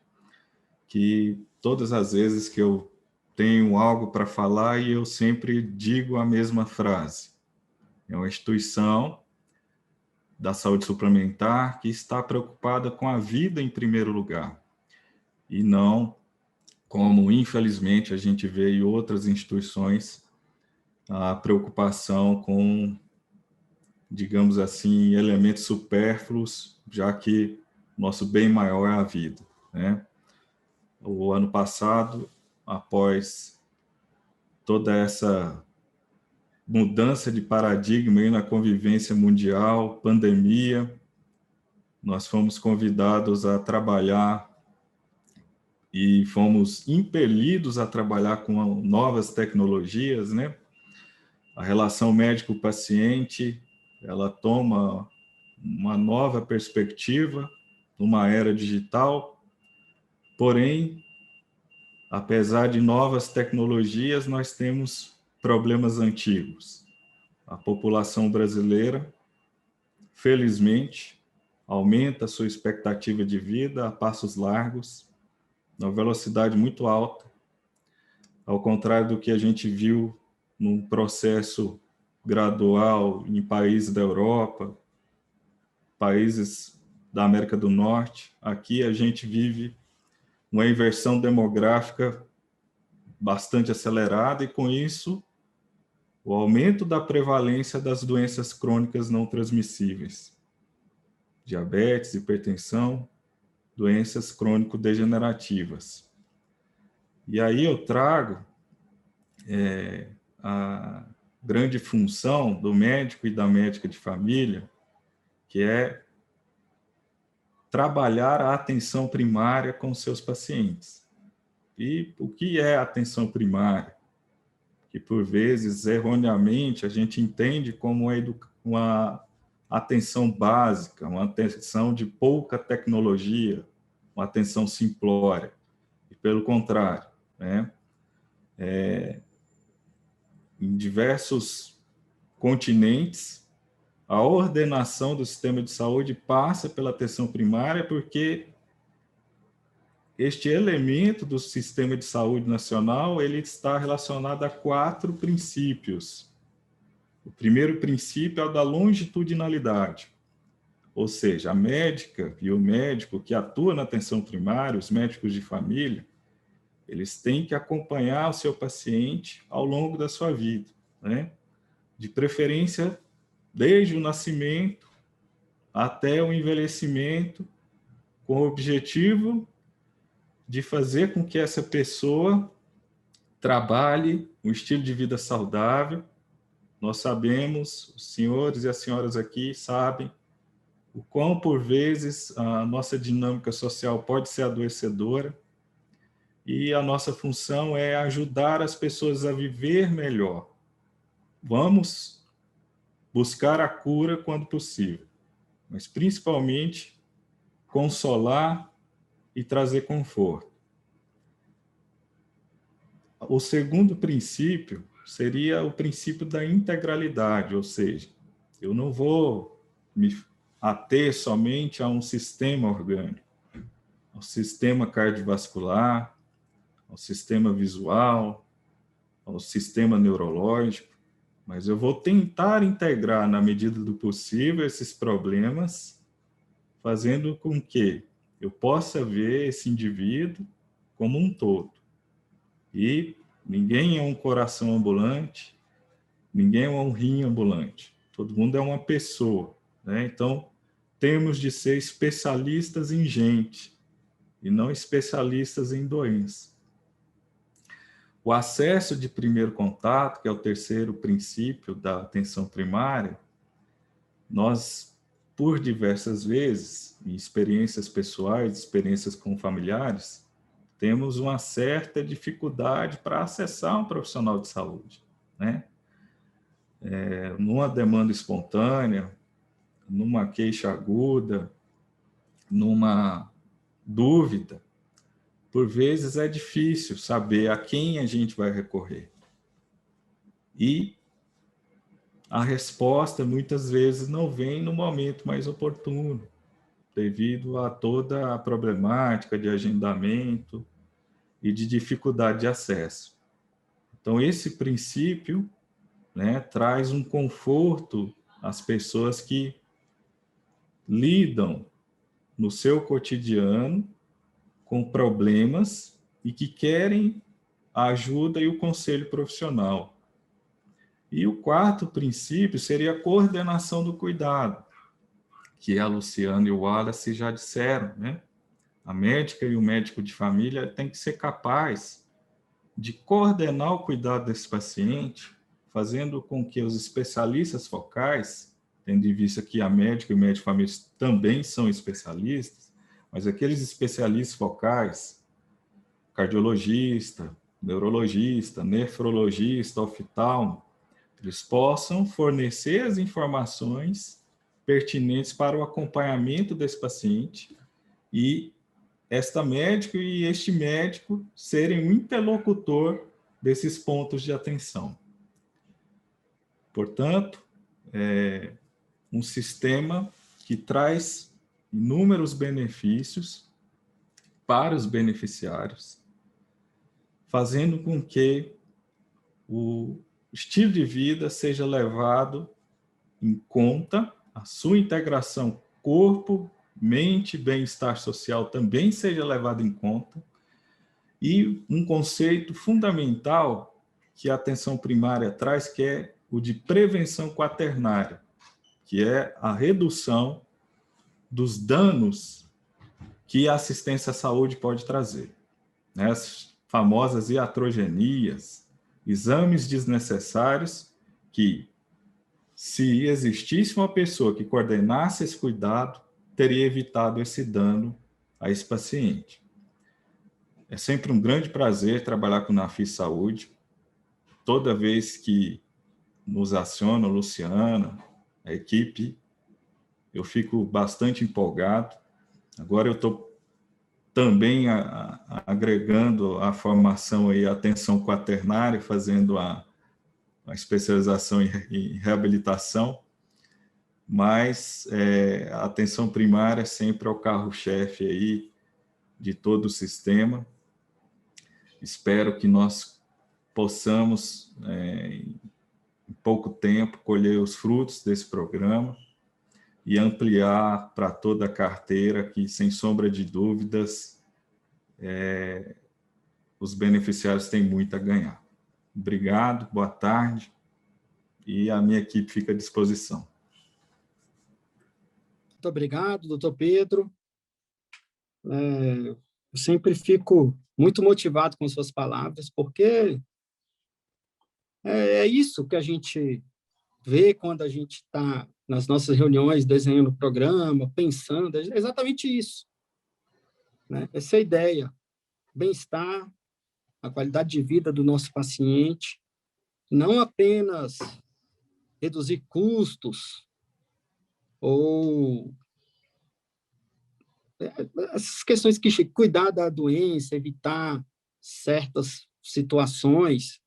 que todas as vezes que eu tenho algo para falar, e eu sempre digo a mesma frase, é uma instituição da saúde suplementar que está preocupada com a vida em primeiro lugar, e não como, infelizmente, a gente vê em outras instituições, a preocupação com, digamos assim, elementos supérfluos, já que nosso bem maior é a vida, né? O ano passado, após toda essa mudança de paradigma aí na convivência mundial, pandemia, nós fomos convidados a trabalhar e fomos impelidos a trabalhar com novas tecnologias, né? A relação médico-paciente, ela toma uma nova perspectiva numa era digital, porém, apesar de novas tecnologias, nós temos problemas antigos. A população brasileira, felizmente, aumenta a sua expectativa de vida a passos largos, uma velocidade muito alta, ao contrário do que a gente viu num processo gradual em países da Europa, países da América do Norte. Aqui a gente vive uma inversão demográfica bastante acelerada, e com isso o aumento da prevalência das doenças crônicas não transmissíveis, diabetes, hipertensão, doenças crônico-degenerativas. E aí eu trago a grande função do médico e da médica de família, que é trabalhar a atenção primária com seus pacientes. E o que é a atenção primária? Que, por vezes, erroneamente, a gente entende como uma atenção básica, uma atenção de pouca tecnologia, uma atenção simplória. E, pelo contrário, né? Em diversos continentes, a ordenação do sistema de saúde passa pela atenção primária, porque este elemento do sistema de saúde nacional, ele está relacionado a 4 princípios. O primeiro princípio é o da longitudinalidade, ou seja, a médica e o médico que atua na atenção primária, os médicos de família, eles têm que acompanhar o seu paciente ao longo da sua vida, né? De preferência, desde o nascimento até o envelhecimento, com o objetivo de fazer com que essa pessoa trabalhe um estilo de vida saudável. Nós sabemos, os senhores e as senhoras aqui sabem, o quão, por vezes, a nossa dinâmica social pode ser adoecedora, e a nossa função é ajudar as pessoas a viver melhor. Vamos buscar a cura quando possível, mas principalmente consolar e trazer conforto. O segundo princípio seria o princípio da integralidade, ou seja, eu não vou me ater somente a um sistema orgânico, ao sistema cardiovascular, ao sistema visual, ao sistema neurológico, mas eu vou tentar integrar, na medida do possível, esses problemas, fazendo com que eu possa ver esse indivíduo como um todo. E ninguém é um coração ambulante, ninguém é um rim ambulante. Todo mundo é uma pessoa, né? Então, temos de ser especialistas em gente e não especialistas em doença. O acesso de primeiro contato, que é o terceiro princípio da atenção primária, nós, por diversas vezes, em experiências pessoais, experiências com familiares, temos uma certa dificuldade para acessar um profissional de saúde, né? Numa demanda espontânea, numa queixa aguda, numa dúvida, por vezes é difícil saber a quem a gente vai recorrer. E a resposta, muitas vezes, não vem no momento mais oportuno, devido a toda a problemática de agendamento e de dificuldade de acesso. Então, esse princípio, né, traz um conforto às pessoas que lidam no seu cotidiano com problemas e que querem a ajuda e o conselho profissional. E o quarto princípio seria a coordenação do cuidado, que a Luciana e o Wallace já disseram, né? A médica e o médico de família têm que ser capaz de coordenar o cuidado desse paciente, fazendo com que os especialistas focais, tendo em vista que a médica e o médico de família também são especialistas, mas aqueles especialistas focais, cardiologista, neurologista, nefrologista, oftalmo, eles possam fornecer as informações pertinentes para o acompanhamento desse paciente e esta médica e este médico serem o interlocutor desses pontos de atenção. Portanto, é um sistema que traz inúmeros benefícios para os beneficiários, fazendo com que o estilo de vida seja levado em conta, a sua integração corpo, mente, bem-estar social também seja levado em conta, e um conceito fundamental que a atenção primária traz, que é o de prevenção quaternária, que é a redução dos danos que a assistência à saúde pode trazer, né? As famosas iatrogenias, exames desnecessários que, se existisse uma pessoa que coordenasse esse cuidado, teria evitado esse dano a esse paciente. É sempre um grande prazer trabalhar com o Nafis Saúde. Toda vez que nos aciona, a Luciana, a equipe, eu fico bastante empolgado. Agora eu estou também agregando a formação e a atenção quaternária, fazendo a especialização em reabilitação, mas a atenção primária sempre é o carro-chefe aí de todo o sistema. Espero que nós possamos, em pouco tempo, colher os frutos desse programa e ampliar para toda a carteira, que, sem sombra de dúvidas, os beneficiários têm muito a ganhar. Obrigado, boa tarde, e a minha equipe fica à disposição. Muito obrigado, doutor Pedro. Eu sempre fico muito motivado com suas palavras, porque é isso que a gente vê quando a gente está nas nossas reuniões, desenhando o programa, pensando, é exatamente isso, né? Essa é a ideia, bem-estar, a qualidade de vida do nosso paciente, não apenas reduzir custos ou essas questões que cuidar da doença, evitar certas situações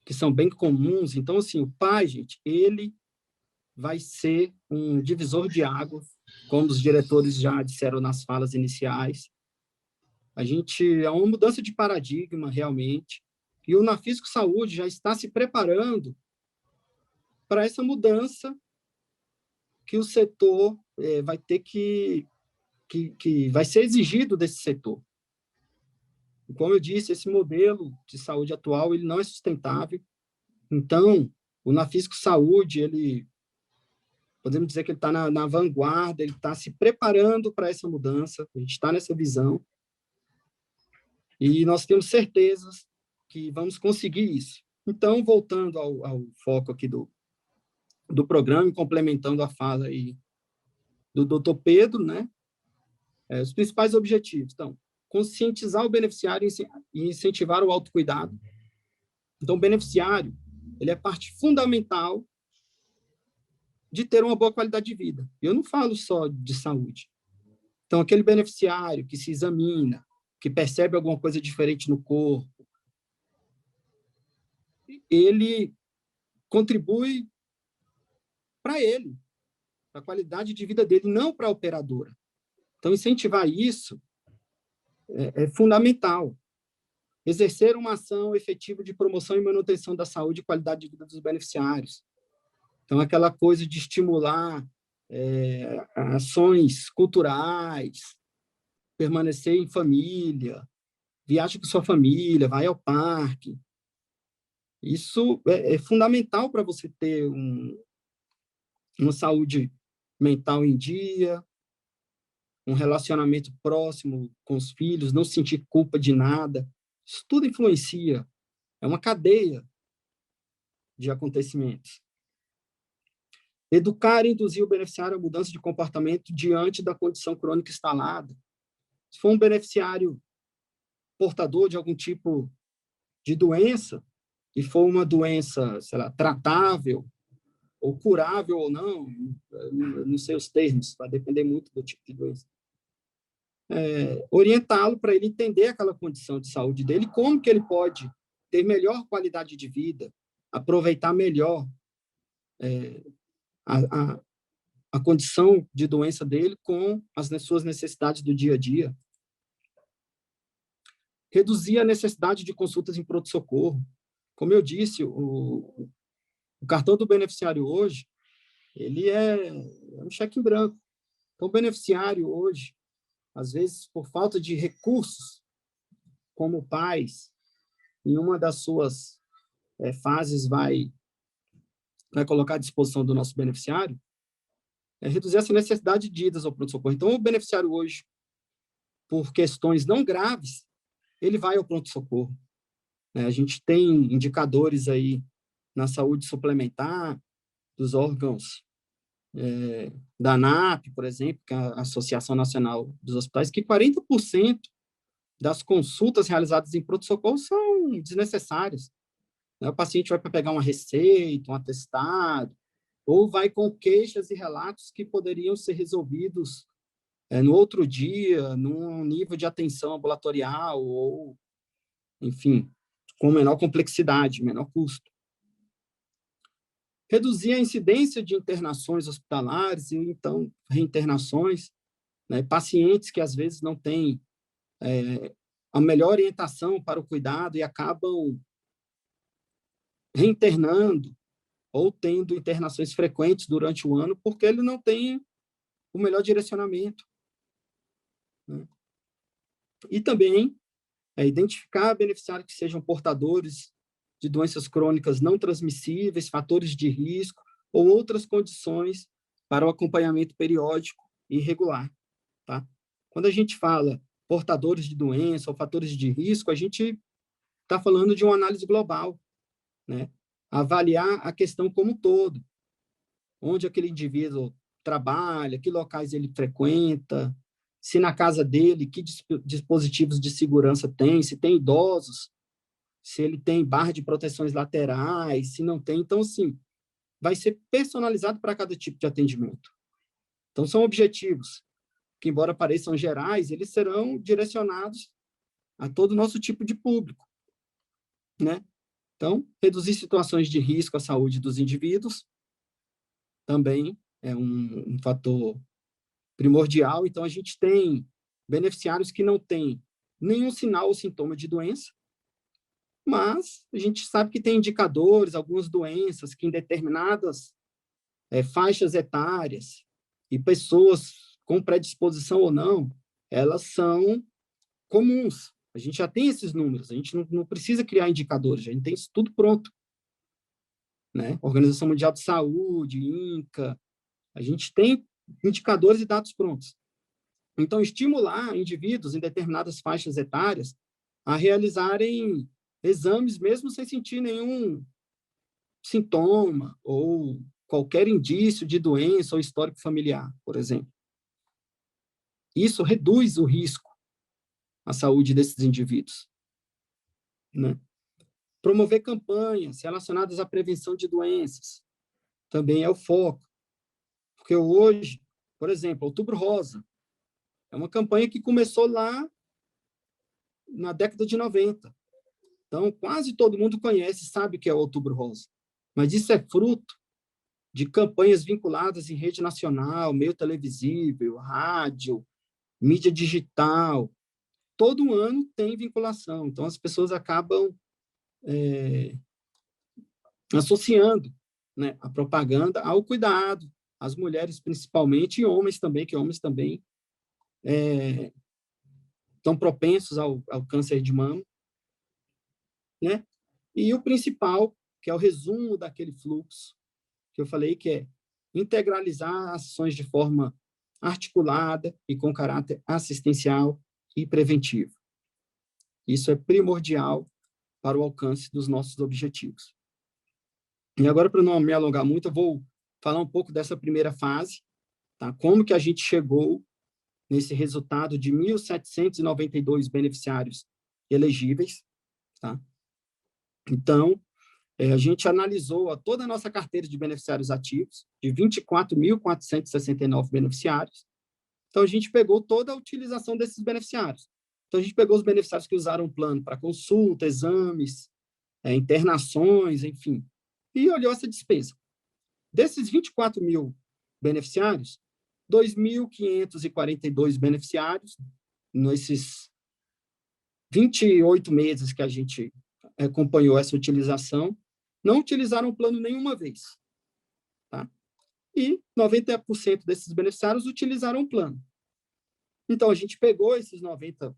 que são bem comuns. Então, assim, o pai, gente, ele vai ser um divisor de águas, como os diretores já disseram nas falas iniciais. É uma mudança de paradigma, realmente, e o Nafisco Saúde já está se preparando para essa mudança que o setor vai ter que vai ser exigido desse setor. E, como eu disse, esse modelo de saúde atual ele não é sustentável. Então, o Nafisco Saúde, podemos dizer que ele está na vanguarda, ele está se preparando para essa mudança, a gente está nessa visão, e nós temos certezas que vamos conseguir isso. Então, voltando ao foco aqui do programa, e complementando a fala aí do doutor Pedro, né? Os principais objetivos. Então, conscientizar o beneficiário e incentivar o autocuidado. Então, o beneficiário, ele é parte fundamental de ter uma boa qualidade de vida. Eu não falo só de saúde. Então, aquele beneficiário que se examina, que percebe alguma coisa diferente no corpo, ele contribui para ele, para a qualidade de vida dele, não para a operadora. Então, incentivar isso é fundamental. Exercer uma ação efetiva de promoção e manutenção da saúde e qualidade de vida dos beneficiários. Então, aquela coisa de estimular ações culturais, permanecer em família, viaje com sua família, vai ao parque. Isso é fundamental para você ter uma saúde mental em dia, um relacionamento próximo com os filhos, não sentir culpa de nada. Isso tudo influencia. É uma cadeia de acontecimentos. Educar e induzir o beneficiário à mudança de comportamento diante da condição crônica instalada. Se for um beneficiário portador de algum tipo de doença, e for uma doença, sei lá, tratável, ou curável ou não sei os termos, vai depender muito do tipo de doença. Orientá-lo para ele entender aquela condição de saúde dele, como que ele pode ter melhor qualidade de vida, aproveitar melhor a condição de doença dele com as suas necessidades do dia a dia. Reduzir a necessidade de consultas em pronto-socorro. Como eu disse, o cartão do beneficiário hoje, ele é um cheque em branco. Então, o beneficiário hoje, às vezes, por falta de recursos, como pais, em uma das suas fases vai vai colocar à disposição do nosso beneficiário, é reduzir essa necessidade de idas ao pronto-socorro. Então, o beneficiário hoje, por questões não graves, ele vai ao pronto-socorro. A gente tem indicadores aí na saúde suplementar dos órgãos da ANAP, por exemplo, que é a Associação Nacional dos Hospitais, que 40% das consultas realizadas em pronto-socorro são desnecessárias. O paciente vai para pegar uma receita, um atestado, ou vai com queixas e relatos que poderiam ser resolvidos no outro dia, num nível de atenção ambulatorial, ou, enfim, com menor complexidade, menor custo. Reduzir a incidência de internações hospitalares e, então, reinternações, né? Pacientes que, às vezes, não têm a melhor orientação para o cuidado e acabam reinternando ou tendo internações frequentes durante o ano porque ele não tem o melhor direcionamento, né? E também identificar beneficiários que sejam portadores de doenças crônicas não transmissíveis, fatores de risco ou outras condições para o acompanhamento periódico e regular, tá? Quando a gente fala portadores de doença ou fatores de risco, a gente está falando de uma análise global, né? Avaliar a questão como um todo, onde aquele indivíduo trabalha, que locais ele frequenta, se na casa dele, que dispositivos de segurança tem, se tem idosos, se ele tem barra de proteções laterais, se não tem. Então, assim, vai ser personalizado para cada tipo de atendimento. Então, são objetivos que, embora pareçam gerais, eles serão direcionados a todo o nosso tipo de público, né? Então, reduzir situações de risco à saúde dos indivíduos também é um fator primordial. Então, a gente tem beneficiários que não têm nenhum sinal ou sintoma de doença, mas a gente sabe que tem indicadores, algumas doenças que em determinadas faixas etárias e pessoas com predisposição ou não, elas são comuns. A gente já tem esses números, a gente não precisa criar indicadores, a gente tem isso tudo pronto, né? Organização Mundial de Saúde, INCA, a gente tem indicadores e dados prontos. Então, estimular indivíduos em determinadas faixas etárias a realizarem exames mesmo sem sentir nenhum sintoma ou qualquer indício de doença ou histórico familiar, por exemplo. Isso reduz o risco à saúde desses indivíduos, né? Promover campanhas relacionadas à prevenção de doenças também é o foco. Porque hoje, por exemplo, Outubro Rosa é uma campanha que começou lá na década de 90. Então, quase todo mundo conhece, sabe o que é o Outubro Rosa. Mas isso é fruto de campanhas vinculadas em rede nacional, meio televisível, rádio, mídia digital. Todo ano tem vinculação. Então, as pessoas acabam associando, né, a propaganda ao cuidado, as mulheres principalmente, e homens também, que homens também estão propensos ao câncer de mama, né? E o principal, que é o resumo daquele fluxo que eu falei, que é integralizar ações de forma articulada e com caráter assistencial e preventivo. Isso é primordial para o alcance dos nossos objetivos. E agora, para não me alongar muito, eu vou falar um pouco dessa primeira fase, tá? Como que a gente chegou nesse resultado de 1.792 beneficiários elegíveis, tá? Então, a gente analisou toda a nossa carteira de beneficiários ativos, de 24.469 beneficiários. Então, a gente pegou toda a utilização desses beneficiários. Então, a gente pegou os beneficiários que usaram o plano para consulta, exames, internações, enfim, e olhou essa despesa. Desses 24 mil beneficiários, 2.542 beneficiários, nesses 28 meses que a gente acompanhou essa utilização, não utilizaram o plano nenhuma vez, tá? E 90% desses beneficiários utilizaram o plano. Então, a gente pegou esses 90%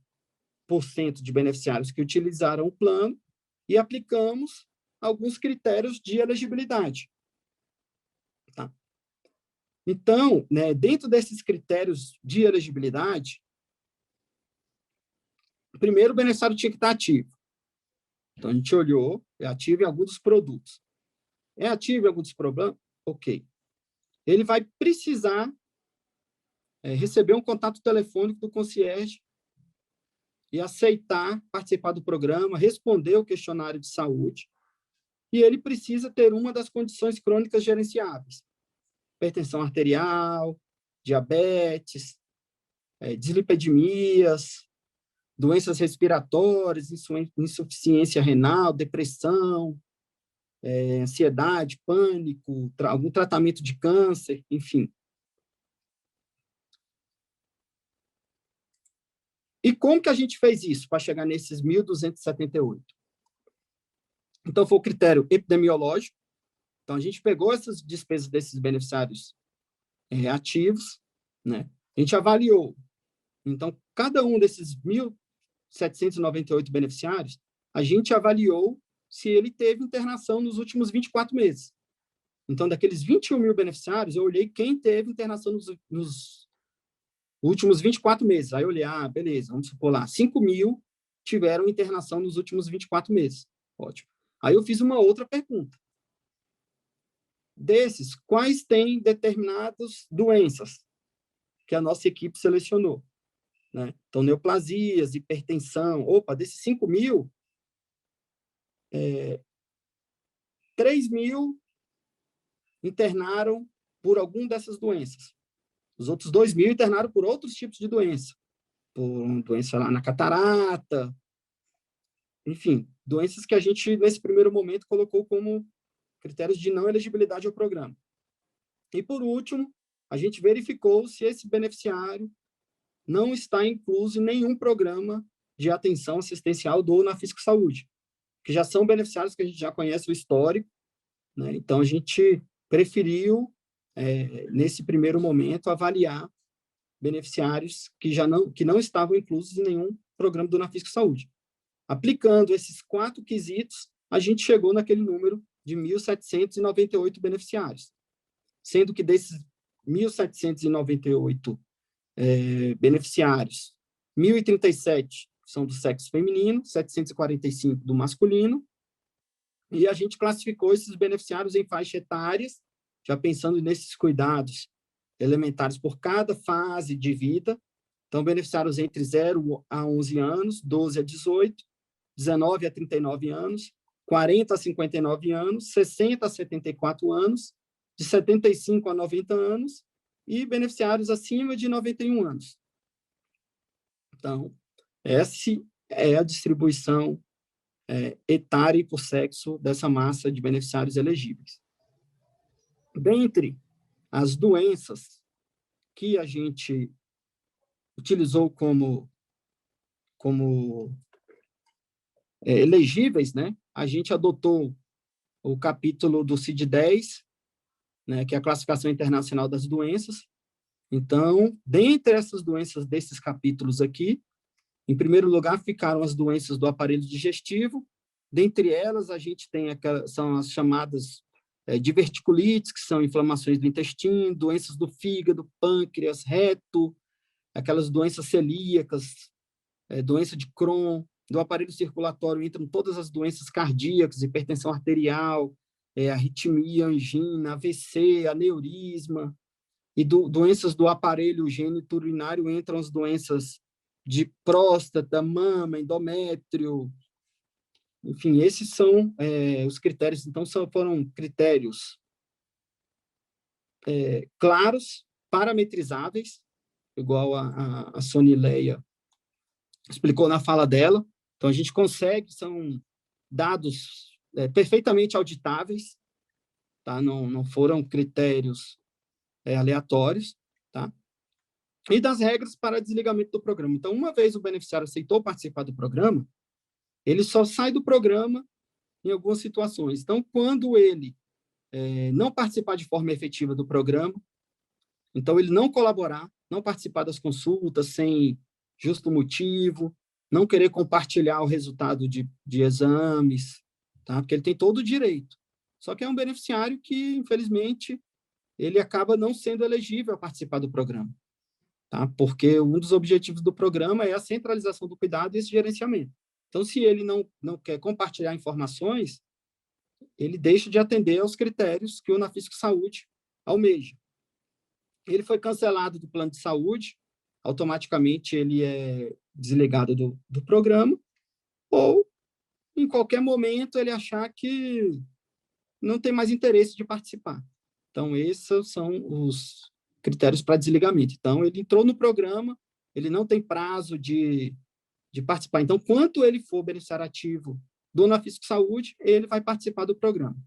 de beneficiários que utilizaram o plano e aplicamos alguns critérios de elegibilidade. Então, né, dentro desses critérios de elegibilidade, primeiro o beneficiário tinha que estar ativo. Então, a gente olhou, é ativo em alguns dos produtos. É ativo em algum dos problemas? Ok. Ele vai precisar receber um contato telefônico do concierge e aceitar participar do programa, responder o questionário de saúde, e ele precisa ter uma das condições crônicas gerenciáveis: hipertensão arterial, diabetes, dislipidemias, doenças respiratórias, insuficiência renal, depressão, ansiedade, pânico, algum tratamento de câncer, enfim. E como que a gente fez isso para chegar nesses 1.278? Então, foi o critério epidemiológico. Então, a gente pegou essas despesas desses beneficiários ativos, né? A gente avaliou. Então, cada um desses 1.798 beneficiários, a gente avaliou se ele teve internação nos últimos 24 meses. Então, daqueles 21 mil beneficiários, eu olhei quem teve internação nos últimos 24 meses. Aí eu olhei, beleza, vamos supor lá, 5 mil tiveram internação nos últimos 24 meses. Ótimo. Aí eu fiz uma outra pergunta. Desses, quais têm determinadas doenças que a nossa equipe selecionou? Né? Então, neoplasias, hipertensão. Opa, desses 5 mil, 3 mil internaram por alguma dessas doenças. Os outros 2 mil internaram por outros tipos de doença. Por doença lá na catarata. Enfim, doenças que a gente, nesse primeiro momento, colocou como critérios de não elegibilidade ao programa. E, por último, a gente verificou se esse beneficiário não está incluso em nenhum programa de atenção assistencial do Nafisco Saúde, que já são beneficiários que a gente já conhece o histórico, né? Então, a gente preferiu, nesse primeiro momento, avaliar beneficiários que não estavam inclusos em nenhum programa do Nafisco Saúde. Aplicando esses 4 quesitos, a gente chegou naquele número de 1.798 beneficiários, sendo que desses 1.798 beneficiários, 1.037 são do sexo feminino, 745 do masculino, e a gente classificou esses beneficiários em faixas etárias, já pensando nesses cuidados elementares por cada fase de vida. Então, beneficiários entre 0 a 11 anos, 12 a 18, 19 a 39 anos, 40 a 59 anos, 60 a 74 anos, de 75 a 90 anos, e beneficiários acima de 91 anos. Então, essa é a distribuição etária e por sexo dessa massa de beneficiários elegíveis. Dentre as doenças que a gente utilizou como elegíveis, né, a gente adotou o capítulo do CID-10, né, que é a Classificação Internacional das Doenças. Então, dentre essas doenças desses capítulos aqui, em primeiro lugar ficaram as doenças do aparelho digestivo. Dentre elas, a gente tem são as chamadas diverticulites, que são inflamações do intestino, doenças do fígado, pâncreas, reto, aquelas doenças celíacas, doença de Crohn. Do aparelho circulatório entram todas as doenças cardíacas, hipertensão arterial, arritmia, angina, AVC, aneurisma. E doenças do aparelho geniturinário entram as doenças de próstata, mama, endométrio. Enfim, esses são os critérios. Então, foram critérios claros, parametrizáveis, igual a Sonileia explicou na fala dela. Então, a gente consegue, são dados perfeitamente auditáveis, tá? Não foram critérios aleatórios, tá? E das regras para desligamento do programa. Então, uma vez o beneficiário aceitou participar do programa, ele só sai do programa em algumas situações. Então, quando ele não participar de forma efetiva do programa, então ele não colaborar, não participar das consultas sem justo motivo, não querer compartilhar o resultado de exames, tá? Porque ele tem todo o direito. Só que é um beneficiário que, infelizmente, ele acaba não sendo elegível a participar do programa, tá? Porque um dos objetivos do programa é a centralização do cuidado e esse gerenciamento. Então, se ele não quer compartilhar informações, ele deixa de atender aos critérios que o Nafisco Saúde almeja. Ele foi cancelado do plano de saúde, automaticamente ele é desligado do programa, ou, em qualquer momento, ele achar que não tem mais interesse de participar. Então, esses são os critérios para desligamento. Então, ele entrou no programa, ele não tem prazo de participar. Então, quanto ele for beneficiário ativo do Nafisco Saúde, ele vai participar do programa.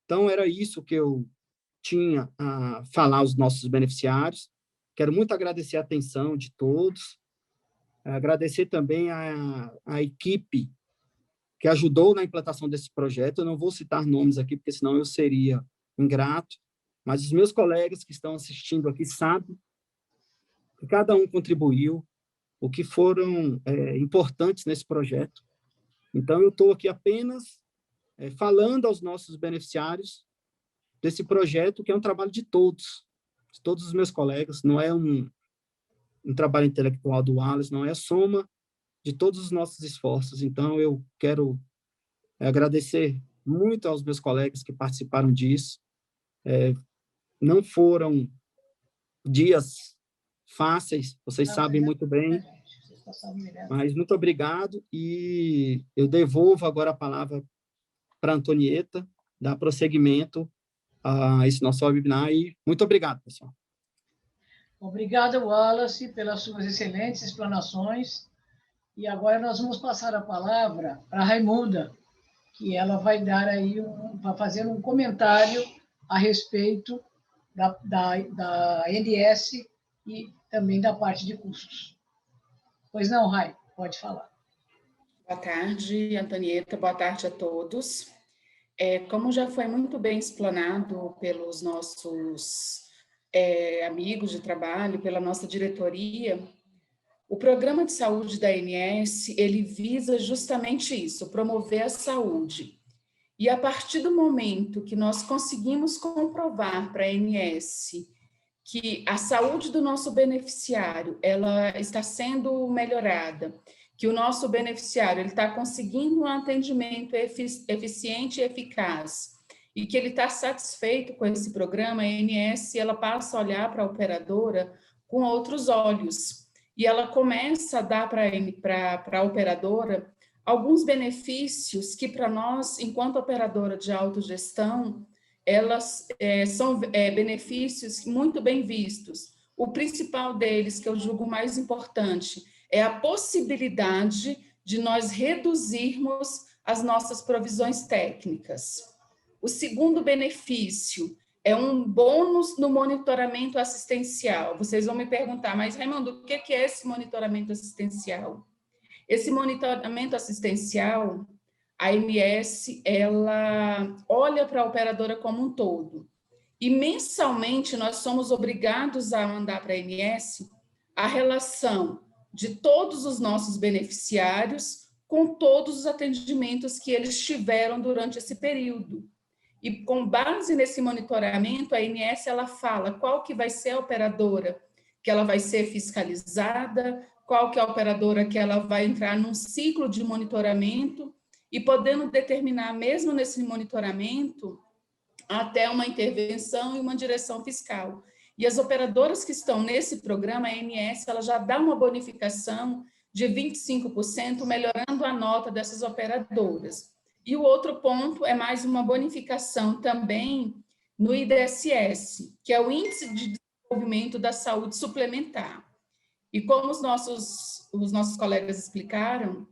Então, era isso que eu tinha a falar aos nossos beneficiários. Quero muito agradecer a atenção de todos, agradecer também a equipe que ajudou na implantação desse projeto. Eu não vou citar nomes aqui, porque senão eu seria ingrato, mas os meus colegas que estão assistindo aqui sabem que cada um contribuiu, o que foram importantes nesse projeto. Então, eu estou aqui apenas falando aos nossos beneficiários desse projeto, que é um trabalho de todos os meus colegas, não é um trabalho intelectual do Wallace, não é a soma de todos os nossos esforços. Então, eu quero agradecer muito aos meus colegas que participaram disso. Não foram dias fáceis, vocês sabem muito bem, mas muito obrigado, e eu devolvo agora a palavra para a Antonieta, dar prosseguimento a esse nosso webinar, e muito obrigado, pessoal. Obrigada, Wallace, pelas suas excelentes explanações. E agora nós vamos passar a palavra para a Raimunda, que ela vai dar aí vai fazer um comentário a respeito da NS e também da parte de custos. Pois não, Rai, pode falar. Boa tarde, Antonieta, boa tarde a todos. Como já foi muito bem explanado pelos nossos amigos de trabalho, pela nossa diretoria, o programa de saúde da ANS, ele visa justamente isso, promover a saúde. E a partir do momento que nós conseguimos comprovar para a ANS que a saúde do nosso beneficiário, ela está sendo melhorada, que o nosso beneficiário ele está conseguindo um atendimento eficiente e eficaz, e que ele está satisfeito com esse programa, a ANS ela passa a olhar para a operadora com outros olhos, e ela começa a dar para a operadora alguns benefícios que, para nós, enquanto operadora de autogestão, elas são benefícios muito bem vistos. O principal deles, que eu julgo mais importante, é a possibilidade de nós reduzirmos as nossas provisões técnicas. O segundo benefício é um bônus no monitoramento assistencial. Vocês vão me perguntar, mas, Raimundo, o que é esse monitoramento assistencial? Esse monitoramento assistencial, a ANS, ela olha para a operadora como um todo. E, mensalmente, nós somos obrigados a mandar para a ANS a relação de todos os nossos beneficiários com todos os atendimentos que eles tiveram durante esse período. E com base nesse monitoramento, a ANS ela fala qual que vai ser a operadora que ela vai ser fiscalizada, qual que é a operadora que ela vai entrar num ciclo de monitoramento, e podendo determinar, mesmo nesse monitoramento, até uma intervenção e uma direção fiscal. E as operadoras que estão nesse programa, a ANS, ela já dá uma bonificação de 25%, melhorando a nota dessas operadoras. E o outro ponto é mais uma bonificação também no IDSS, que é o Índice de Desenvolvimento da Saúde Suplementar. E como os nossos colegas explicaram,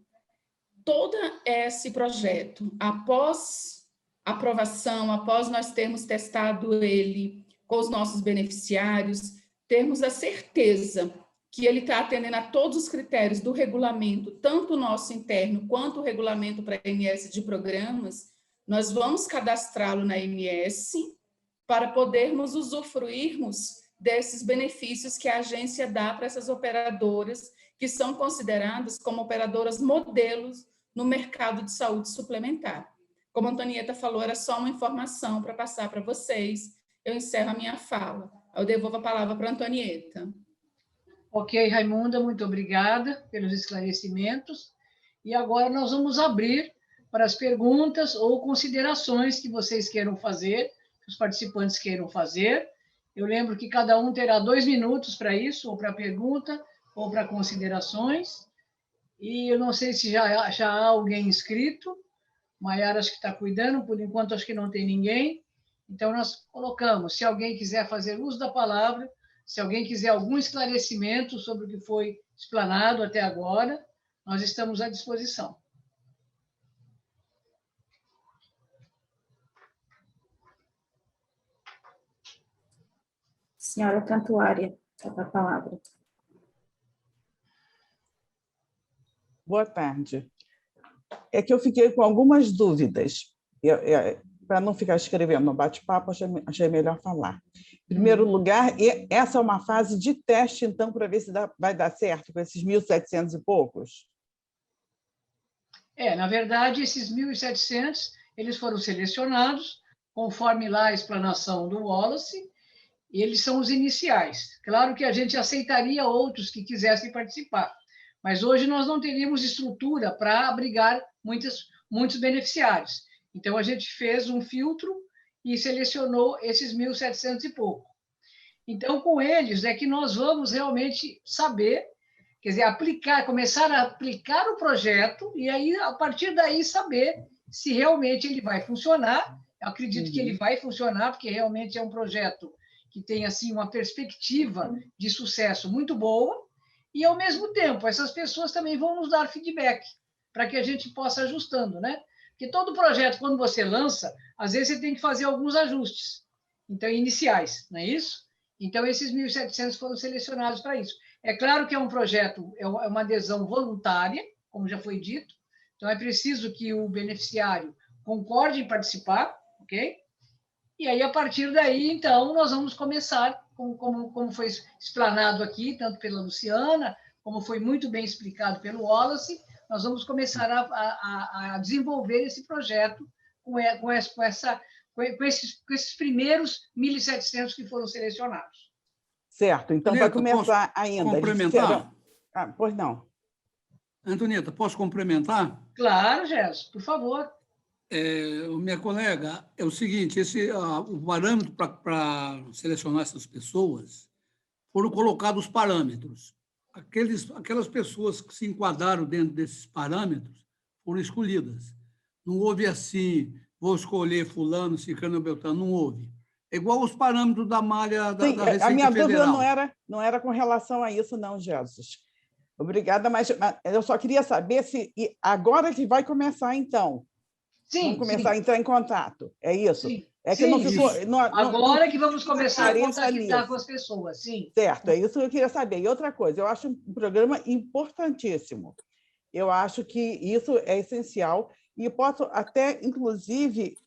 todo esse projeto, após aprovação, após nós termos testado ele com os nossos beneficiários, termos a certeza que ele está atendendo a todos os critérios do regulamento, tanto o nosso interno quanto o regulamento para a ANS de programas, nós vamos cadastrá-lo na ANS para podermos usufruirmos desses benefícios que a agência dá para essas operadoras que são consideradas como operadoras modelos no mercado de saúde suplementar. Como a Antonieta falou, era só uma informação para passar para vocês. eu encerro a minha fala. Eu devolvo a palavra para a Antonieta. Ok, Raimunda, muito obrigada pelos esclarecimentos. E agora nós vamos abrir para as perguntas ou considerações que vocês queiram fazer, que os participantes queiram fazer. Eu lembro que cada um terá 2 minutos para isso, ou para pergunta, ou para considerações. E eu não sei se já há alguém inscrito. Maiara acho que está cuidando, por enquanto acho que não tem ninguém. Então, nós colocamos, se alguém quiser fazer uso da palavra, se alguém quiser algum esclarecimento sobre o que foi explanado até agora, nós estamos à disposição. Senhora Cantuária, com a palavra. Boa tarde. É que eu fiquei com algumas dúvidas. Para não ficar escrevendo no bate-papo, achei melhor falar. Em primeiro lugar, essa é uma fase de teste, então, para ver se vai dar certo com esses 1.700 e poucos? Na verdade, esses 1.700, eles foram selecionados, conforme lá a explanação do Wallace, e eles são os iniciais. Claro que a gente aceitaria outros que quisessem participar, mas hoje nós não teríamos estrutura para abrigar muitos beneficiários. Então, a gente fez um filtro e selecionou esses 1.700 e pouco. Então, com eles é que nós vamos realmente saber, quer dizer, começar a aplicar o projeto e aí, a partir daí, saber se realmente ele vai funcionar. Eu acredito que ele vai funcionar, porque realmente é um projeto que tem assim, uma perspectiva de sucesso muito boa, e, ao mesmo tempo, essas pessoas também vão nos dar feedback, para que a gente possa ajustando, né? Porque todo projeto, quando você lança, às vezes você tem que fazer alguns ajustes, então, iniciais, não é isso? Então, esses 1.700 foram selecionados para isso. É claro que é um projeto, é uma adesão voluntária, como já foi dito, então é preciso que o beneficiário concorde em participar, ok? E aí, a partir daí, então, nós vamos começar, como foi explanado aqui, tanto pela Luciana, como foi muito bem explicado pelo Wallace, nós vamos começar a desenvolver esse projeto com esses primeiros 1.700 que foram selecionados. Certo, então vai começar ainda. Complementar? Pois não. Antonieta, posso complementar? Claro, Gerson, por favor. Minha colega, é o seguinte, o parâmetro para selecionar essas pessoas, foram colocados parâmetros. Aquelas pessoas que se enquadraram dentro desses parâmetros foram escolhidas. Não houve assim, vou escolher fulano, ciclano, beltrano, não houve. É igual os parâmetros da malha da Receita Federal. A minha dúvida não era com relação a isso, não, Jesus. Obrigada, mas eu só queria saber se agora que vai começar, então. Vamos começar a entrar em contato, é isso? Sim, que não ficou. Agora que vamos começar a contactar com as pessoas, sim. Certo, é isso que eu queria saber. E outra coisa, eu acho um programa importantíssimo. Eu acho que isso é essencial e posso até, inclusive,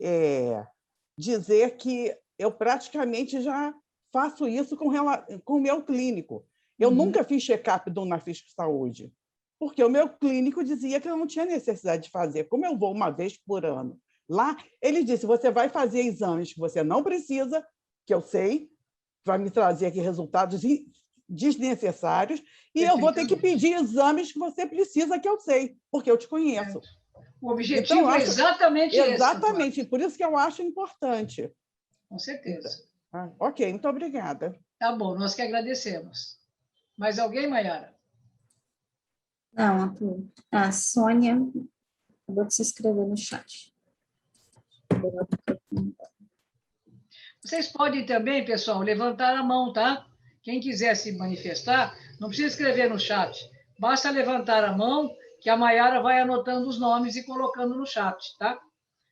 dizer que eu praticamente já faço isso com o meu clínico. Eu nunca fiz check-up do Nafisco Saúde, porque o meu clínico dizia que eu não tinha necessidade de fazer. Como eu vou uma vez por ano lá, ele disse, você vai fazer exames que você não precisa, que eu sei, vai me trazer aqui resultados desnecessários, e eu vou ter que pedir exames que você precisa, que eu sei, porque eu te conheço. O objetivo é exatamente esse. Exatamente, por isso que eu acho importante. Com certeza. Ok, muito obrigada. Tá bom, nós que agradecemos. Mais alguém, Maiara? Não, Arthur. A Sônia acabou de se inscrever no chat. Vocês podem também, pessoal, levantar a mão, tá? Quem quiser se manifestar, não precisa escrever no chat. Basta levantar a mão, que a Maiara vai anotando os nomes e colocando no chat, tá?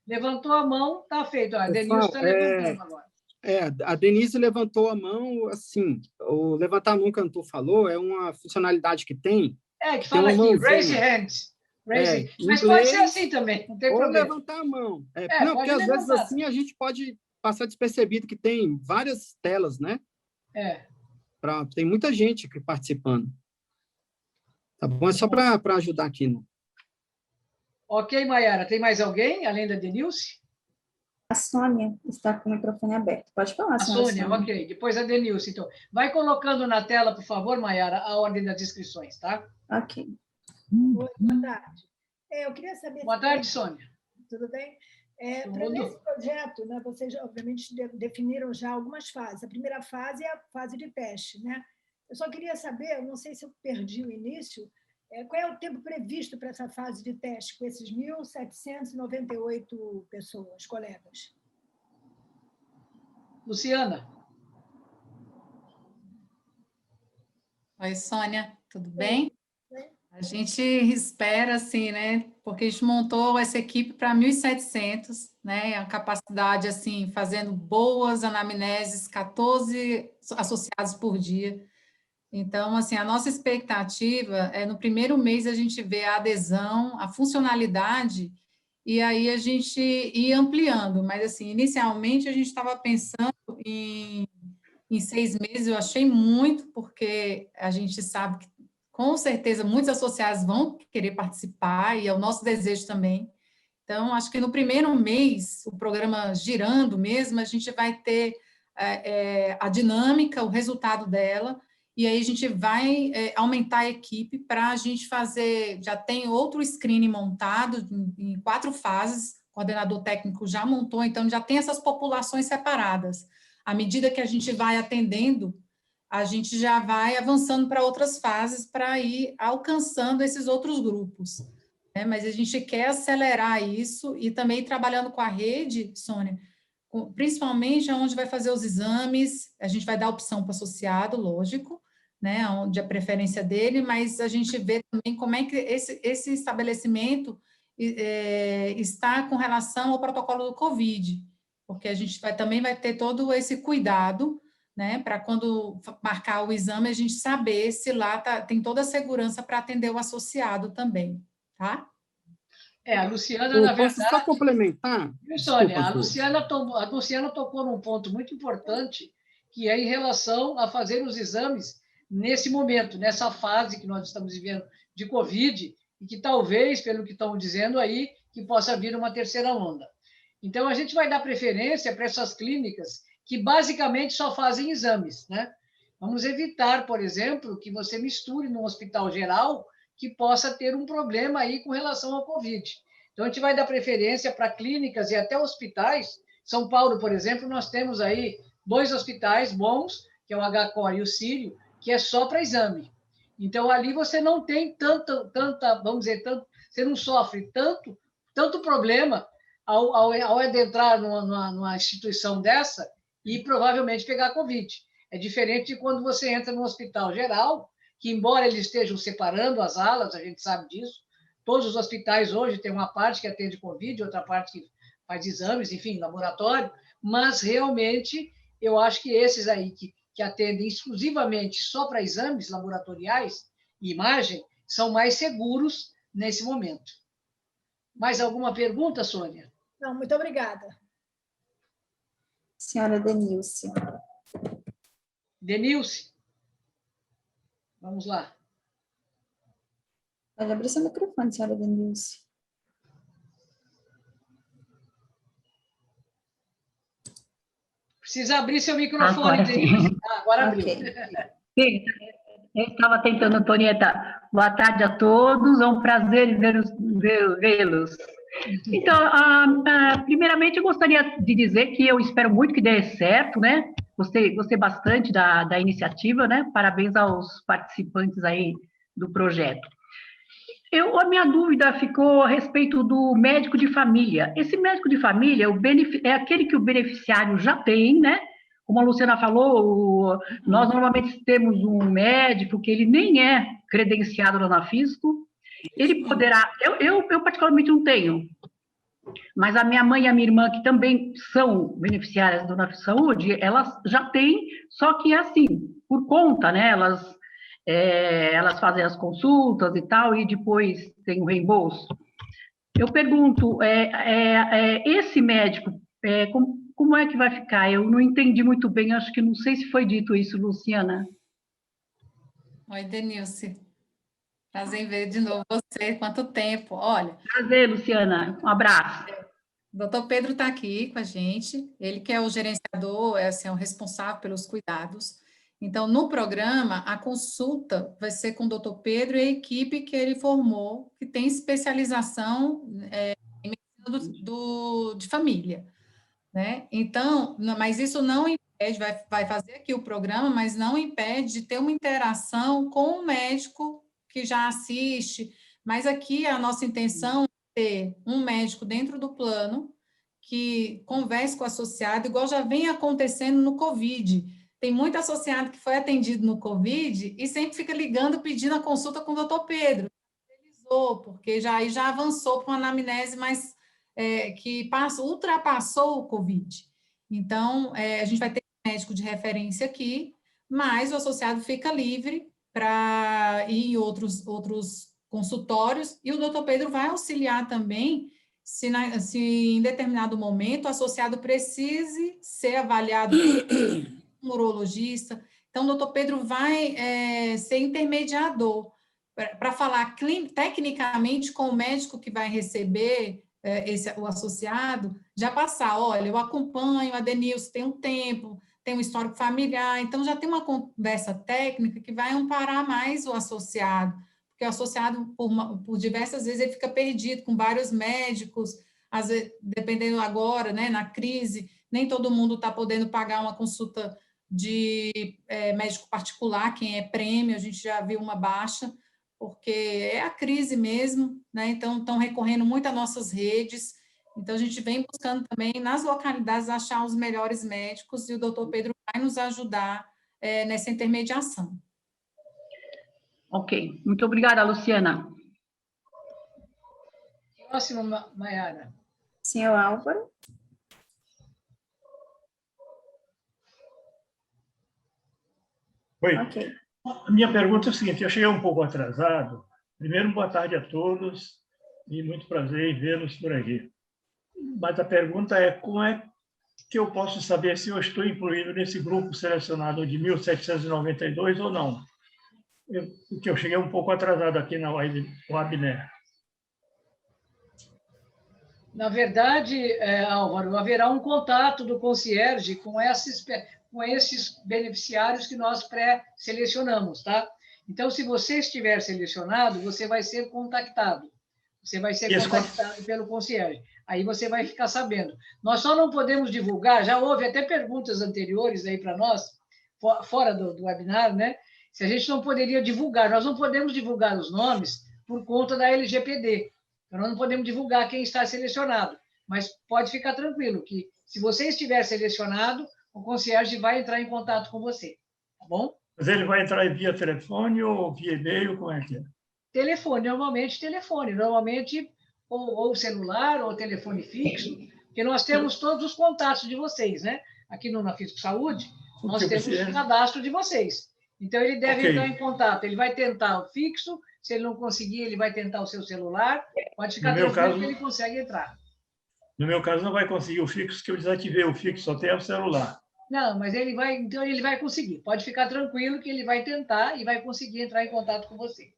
Levantou a mão, tá feito. A Denilson está levantando agora. A Denise levantou a mão, assim, o levantar a mão que o Antônio falou é uma funcionalidade que tem. Que fala aqui, raise hand. Mas pode ser assim também, não tem problema. Ou levantar a mão. Não, porque às vezes assim a gente pode passar despercebido que tem várias telas, né? Tem muita gente aqui participando. Tá bom? É só para ajudar aqui. Ok, Maiara. Tem mais alguém, além da Denilce? A Sônia está com o microfone aberto. Pode falar, A Sônia, ok. Depois a Denilce, então. Vai colocando na tela, por favor, Maiara, a ordem das inscrições, tá? Ok. Oi, boa tarde. Eu queria saber... Boa tarde, Sônia. Tudo bem? Para nesse projeto, né, vocês, obviamente, definiram já algumas fases. A primeira fase é a fase de teste, né? Eu só queria saber, não sei se eu perdi o início, qual é o tempo previsto para essa fase de teste com esses 1.798 pessoas, colegas? Luciana. Oi, Sônia, tudo bem? A gente espera, assim, né? Porque a gente montou essa equipe para 1.700, né? A capacidade, assim, fazendo boas anamneses, 14 associados por dia. Então, assim, a nossa expectativa é, no primeiro mês, a gente ver a adesão, a funcionalidade, e aí a gente ir ampliando. Mas, assim, inicialmente, a gente estava pensando em 6 meses. Eu achei muito, porque a gente sabe que, com certeza, muitos associados vão querer participar, e é o nosso desejo também. Então, acho que no primeiro mês, o programa girando mesmo, a gente vai ter a dinâmica, o resultado dela, e aí a gente vai aumentar a equipe para a gente fazer, já tem outro screening montado em 4 fases, o coordenador técnico já montou, então já tem essas populações separadas. À medida que a gente vai atendendo, a gente já vai avançando para outras fases para ir alcançando esses outros grupos. Mas a gente quer acelerar isso e também trabalhando com a rede, Sônia, principalmente onde vai fazer os exames, a gente vai dar opção para o associado, lógico, né, onde a preferência dele, mas a gente vê também como é que esse estabelecimento está com relação ao protocolo do Covid, porque a gente também vai ter todo esse cuidado, né, para quando marcar o exame, a gente saber se lá tem toda a segurança para atender o associado também, tá? A Luciana, na verdade... Posso só complementar? Sônia, a Luciana tocou num ponto muito importante, que é em relação a fazer os exames nesse momento, nessa fase que nós estamos vivendo de Covid, e que talvez, pelo que estão dizendo aí, que possa vir uma terceira onda. Então, a gente vai dar preferência para essas clínicas que basicamente só fazem exames, né? Vamos evitar, por exemplo, que você misture num hospital geral que possa ter um problema aí com relação ao Covid. Então, a gente vai dar preferência para clínicas e até hospitais. São Paulo, por exemplo, nós temos aí 2 hospitais bons, que é o HCOR e o Sírio, que é só para exame. Então, ali você não tem tanta, vamos dizer, você não sofre tanto problema ao adentrar numa instituição dessa e provavelmente pegar Covid. É diferente de quando você entra no hospital geral, que embora eles estejam separando as alas, a gente sabe disso, todos os hospitais hoje têm uma parte que atende Covid, outra parte que faz exames, enfim, laboratório, mas realmente eu acho que esses aí que atendem exclusivamente só para exames laboratoriais e imagem são mais seguros nesse momento. Mais alguma pergunta, Sônia? Não, muito obrigada. Senhora Denilce. Denilce? Vamos lá. Pode abrir seu microfone, senhora Denilce. Precisa abrir seu microfone, Denilce. Agora abriu. Okay. Sim, eu estava tentando, Antonieta. Boa tarde a todos, é um prazer vê-los. Então, primeiramente, eu gostaria de dizer que eu espero muito que dê certo, né? Gostei bastante da iniciativa, né? Parabéns aos participantes aí do projeto. A minha dúvida ficou a respeito do médico de família. Esse médico de família é aquele que o beneficiário já tem, né? Como a Luciana falou, nós normalmente temos um médico que ele nem é credenciado na Anafisco. Ele poderá... Eu particularmente não tenho, mas a minha mãe e a minha irmã, que também são beneficiárias do Anafisco Saúde, elas já têm, só que assim, por conta, né? Elas fazem as consultas e tal, e depois tem o reembolso. Eu pergunto, esse médico, como é que vai ficar? Eu não entendi muito bem, acho que não sei se foi dito isso, Luciana. Oi, Denilce. Prazer em ver de novo você, quanto tempo, olha. Prazer, Luciana, um abraço. O doutor Pedro está aqui com a gente, ele que é o gerenciador, é, assim, é o responsável pelos cuidados. Então, no programa, a consulta vai ser com o doutor Pedro e a equipe que ele formou, que tem especialização em medicina de família, né? Então, mas isso não impede, vai fazer aqui o programa, mas não impede de ter uma interação com o médico que já assiste, mas aqui a nossa intenção é ter um médico dentro do plano que converse com o associado, igual já vem acontecendo no COVID. Tem muito associado que foi atendido no COVID e sempre fica ligando, pedindo a consulta com o doutor Pedro. Porque aí já avançou para uma anamnese mais que ultrapassou o COVID. Então, a gente vai ter um médico de referência aqui, mas o associado fica livre para ir em outros consultórios, e o doutor Pedro vai auxiliar também se em determinado momento o associado precise ser avaliado por um urologista. Então, o doutor Pedro vai ser intermediador para falar tecnicamente com o médico que vai receber o associado, já passar, olha, eu acompanho a Denilson tem um tempo, tem um histórico familiar, então já tem uma conversa técnica que vai amparar mais o associado, porque o associado, por diversas vezes, ele fica perdido com vários médicos, às vezes, dependendo agora, né, na crise, nem todo mundo está podendo pagar uma consulta de médico particular, quem é prêmio, a gente já viu uma baixa, porque é a crise mesmo, né? Então, estão recorrendo muito às nossas redes. Então, a gente vem buscando também, nas localidades, achar os melhores médicos, e o doutor Pedro vai nos ajudar nessa intermediação. Ok, muito obrigada, Luciana. Próximo, Mayara. Senhor Álvaro. Oi. Ok. A minha pergunta é o seguinte, eu cheguei um pouco atrasado. Primeiro, boa tarde a todos e muito prazer em vê-los por aqui. Mas a pergunta é, como é que eu posso saber se eu estou incluído nesse grupo selecionado de 1792 ou não? Porque eu cheguei um pouco atrasado aqui na Webner. Na verdade, Álvaro, haverá um contato do concierge com esses beneficiários que nós pré-selecionamos, tá? Então, se você estiver selecionado, você vai ser contactado. Você vai ser contactado pelo concierge. Aí você vai ficar sabendo. Nós só não podemos divulgar, já houve até perguntas anteriores aí para nós, fora do webinar, né? Se a gente não poderia divulgar. Nós não podemos divulgar os nomes por conta da LGPD. Então, nós não podemos divulgar quem está selecionado. Mas pode ficar tranquilo que, se você estiver selecionado, o concierge vai entrar em contato com você, tá bom? Mas ele vai entrar via telefone ou via e-mail, como é que é? Telefone, normalmente ou celular ou telefone fixo, porque nós temos todos os contatos de vocês, né? Aqui no Nafisco Saúde, nós temos o cadastro de vocês. Então, ele deve entrar em contato, ele vai tentar o fixo, se ele não conseguir, ele vai tentar o seu celular, pode ficar tranquilo que ele consegue entrar. No meu caso, não vai conseguir o fixo, que eu desativei o fixo, só tem o celular. Não, mas ele vai conseguir. Pode ficar tranquilo que ele vai tentar e vai conseguir entrar em contato com você.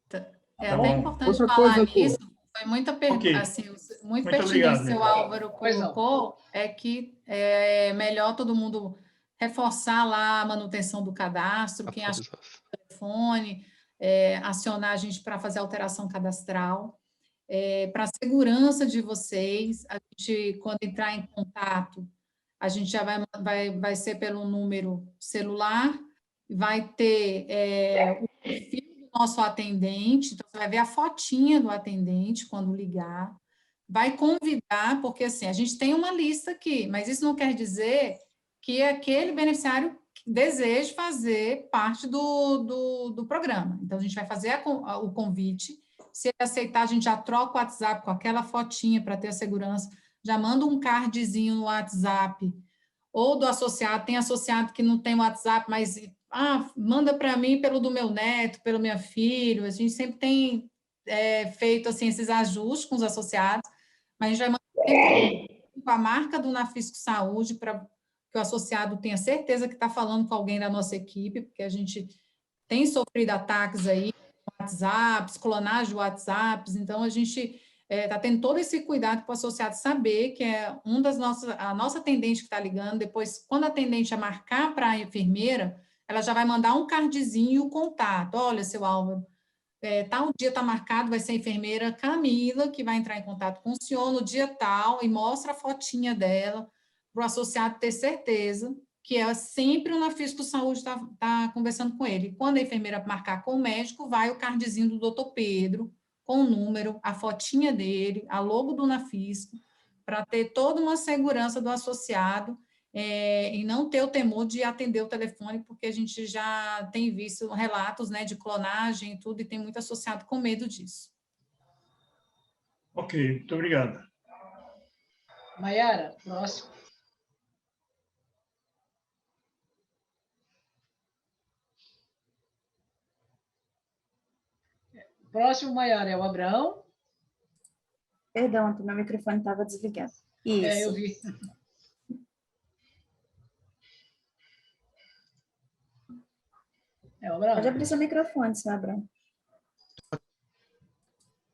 É até importante falar nisso. Foi muita pergunta, assim, muito pertinente, seu Álvaro colocou, é que é melhor todo mundo reforçar lá a manutenção do cadastro, quem acha o telefone, acionar a gente para fazer alteração cadastral. Para a segurança de vocês, a gente, quando entrar em contato, a gente já vai ser pelo número celular, vai ter o perfil do nosso atendente, então você vai ver a fotinha do atendente quando ligar, vai convidar, porque assim, a gente tem uma lista aqui, mas isso não quer dizer que aquele beneficiário deseje fazer parte do programa. Então, a gente vai fazer o convite, se ele aceitar, a gente já troca o WhatsApp com aquela fotinha para ter a segurança, já manda um cardzinho no WhatsApp, ou do associado, tem associado que não tem WhatsApp, mas manda para mim pelo do meu neto, pelo meu filho, a gente sempre tem feito assim, esses ajustes com os associados, mas a gente vai mandar com a marca do Nafisco Saúde para que o associado tenha certeza que está falando com alguém da nossa equipe, porque a gente tem sofrido ataques aí, WhatsApps, clonagem de WhatsApps, então a gente está tendo todo esse cuidado para o associado saber que é a nossa atendente que está ligando, depois, quando a atendente a marcar para a enfermeira, ela já vai mandar um cardzinho e o contato. Olha, seu Álvaro, tal dia está marcado, vai ser a enfermeira Camila, que vai entrar em contato com o senhor no dia tal, e mostra a fotinha dela, para o associado ter certeza que é sempre o Nafisco do Saúde está conversando com ele. Quando a enfermeira marcar com o médico, vai o cardzinho do doutor Pedro, com o número, a fotinha dele, a logo do Nafisco, para ter toda uma segurança do associado e não ter o temor de atender o telefone, porque a gente já tem visto relatos, né, de clonagem e tudo, e tem muito associado com medo disso. Ok, muito obrigado. Maiara, próximo. Próximo, Maiara, é o Abraão. Perdão, Antônio, meu microfone estava desligado. Isso. Eu vi. É o Abraão. Pode abrir seu microfone, seu Abraão.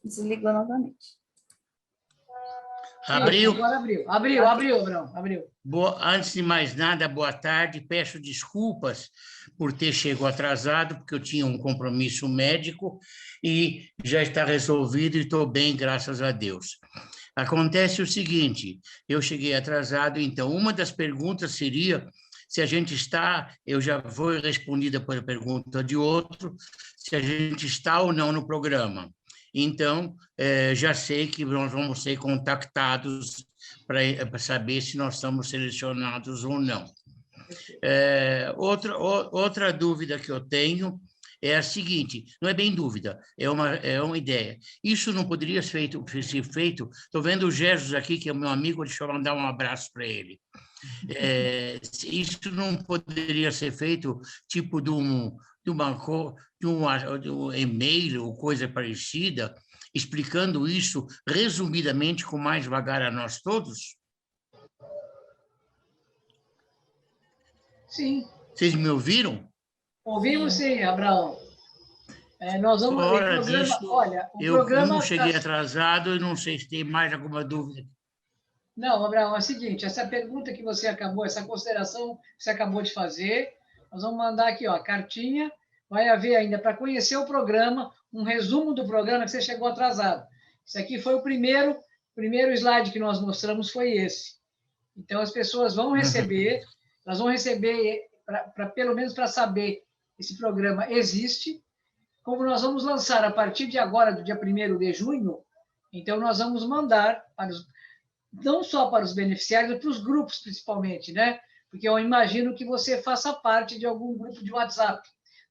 Desligou novamente. Abriu? Agora abriu, Abraão, abriu. Antes de mais nada, boa tarde. Peço desculpas por ter chegado atrasado, porque eu tinha um compromisso médico e já está resolvido e estou bem, graças a Deus. Acontece o seguinte, eu cheguei atrasado, então uma das perguntas seria se a gente está, eu já vou respondida pela pergunta de outro, se a gente está ou não no programa. Então, já sei que nós vamos ser contactados para saber se nós estamos selecionados ou não. Outra dúvida que eu tenho é a seguinte, não é bem dúvida, é uma ideia. Isso não poderia ser feito, estou vendo o Jesus aqui, que é meu amigo, deixa eu mandar um abraço para ele. Isso não poderia ser feito tipo de um e-mail ou coisa parecida, explicando isso resumidamente com mais devagar a nós todos? Sim. Vocês me ouviram? Ouvimos sim, Abraão. Nós vamos ver o programa. Olha, o programa. Como cheguei atrasado, eu não sei se tem mais alguma dúvida. Não, Abraão, é o seguinte, essa pergunta que você acabou, essa consideração que você acabou de fazer, nós vamos mandar aqui, ó, a cartinha, vai haver ainda, para conhecer o programa, um resumo do programa que você chegou atrasado. Isso aqui foi o primeiro slide que nós mostramos, foi esse. Então, as pessoas vão receber, elas vão receber, pelo menos para saber esse programa existe. Como nós vamos lançar a partir de agora, do dia 1º de junho, então nós vamos mandar não só para os beneficiários, mas para os grupos, principalmente, né? Porque eu imagino que você faça parte de algum grupo de WhatsApp.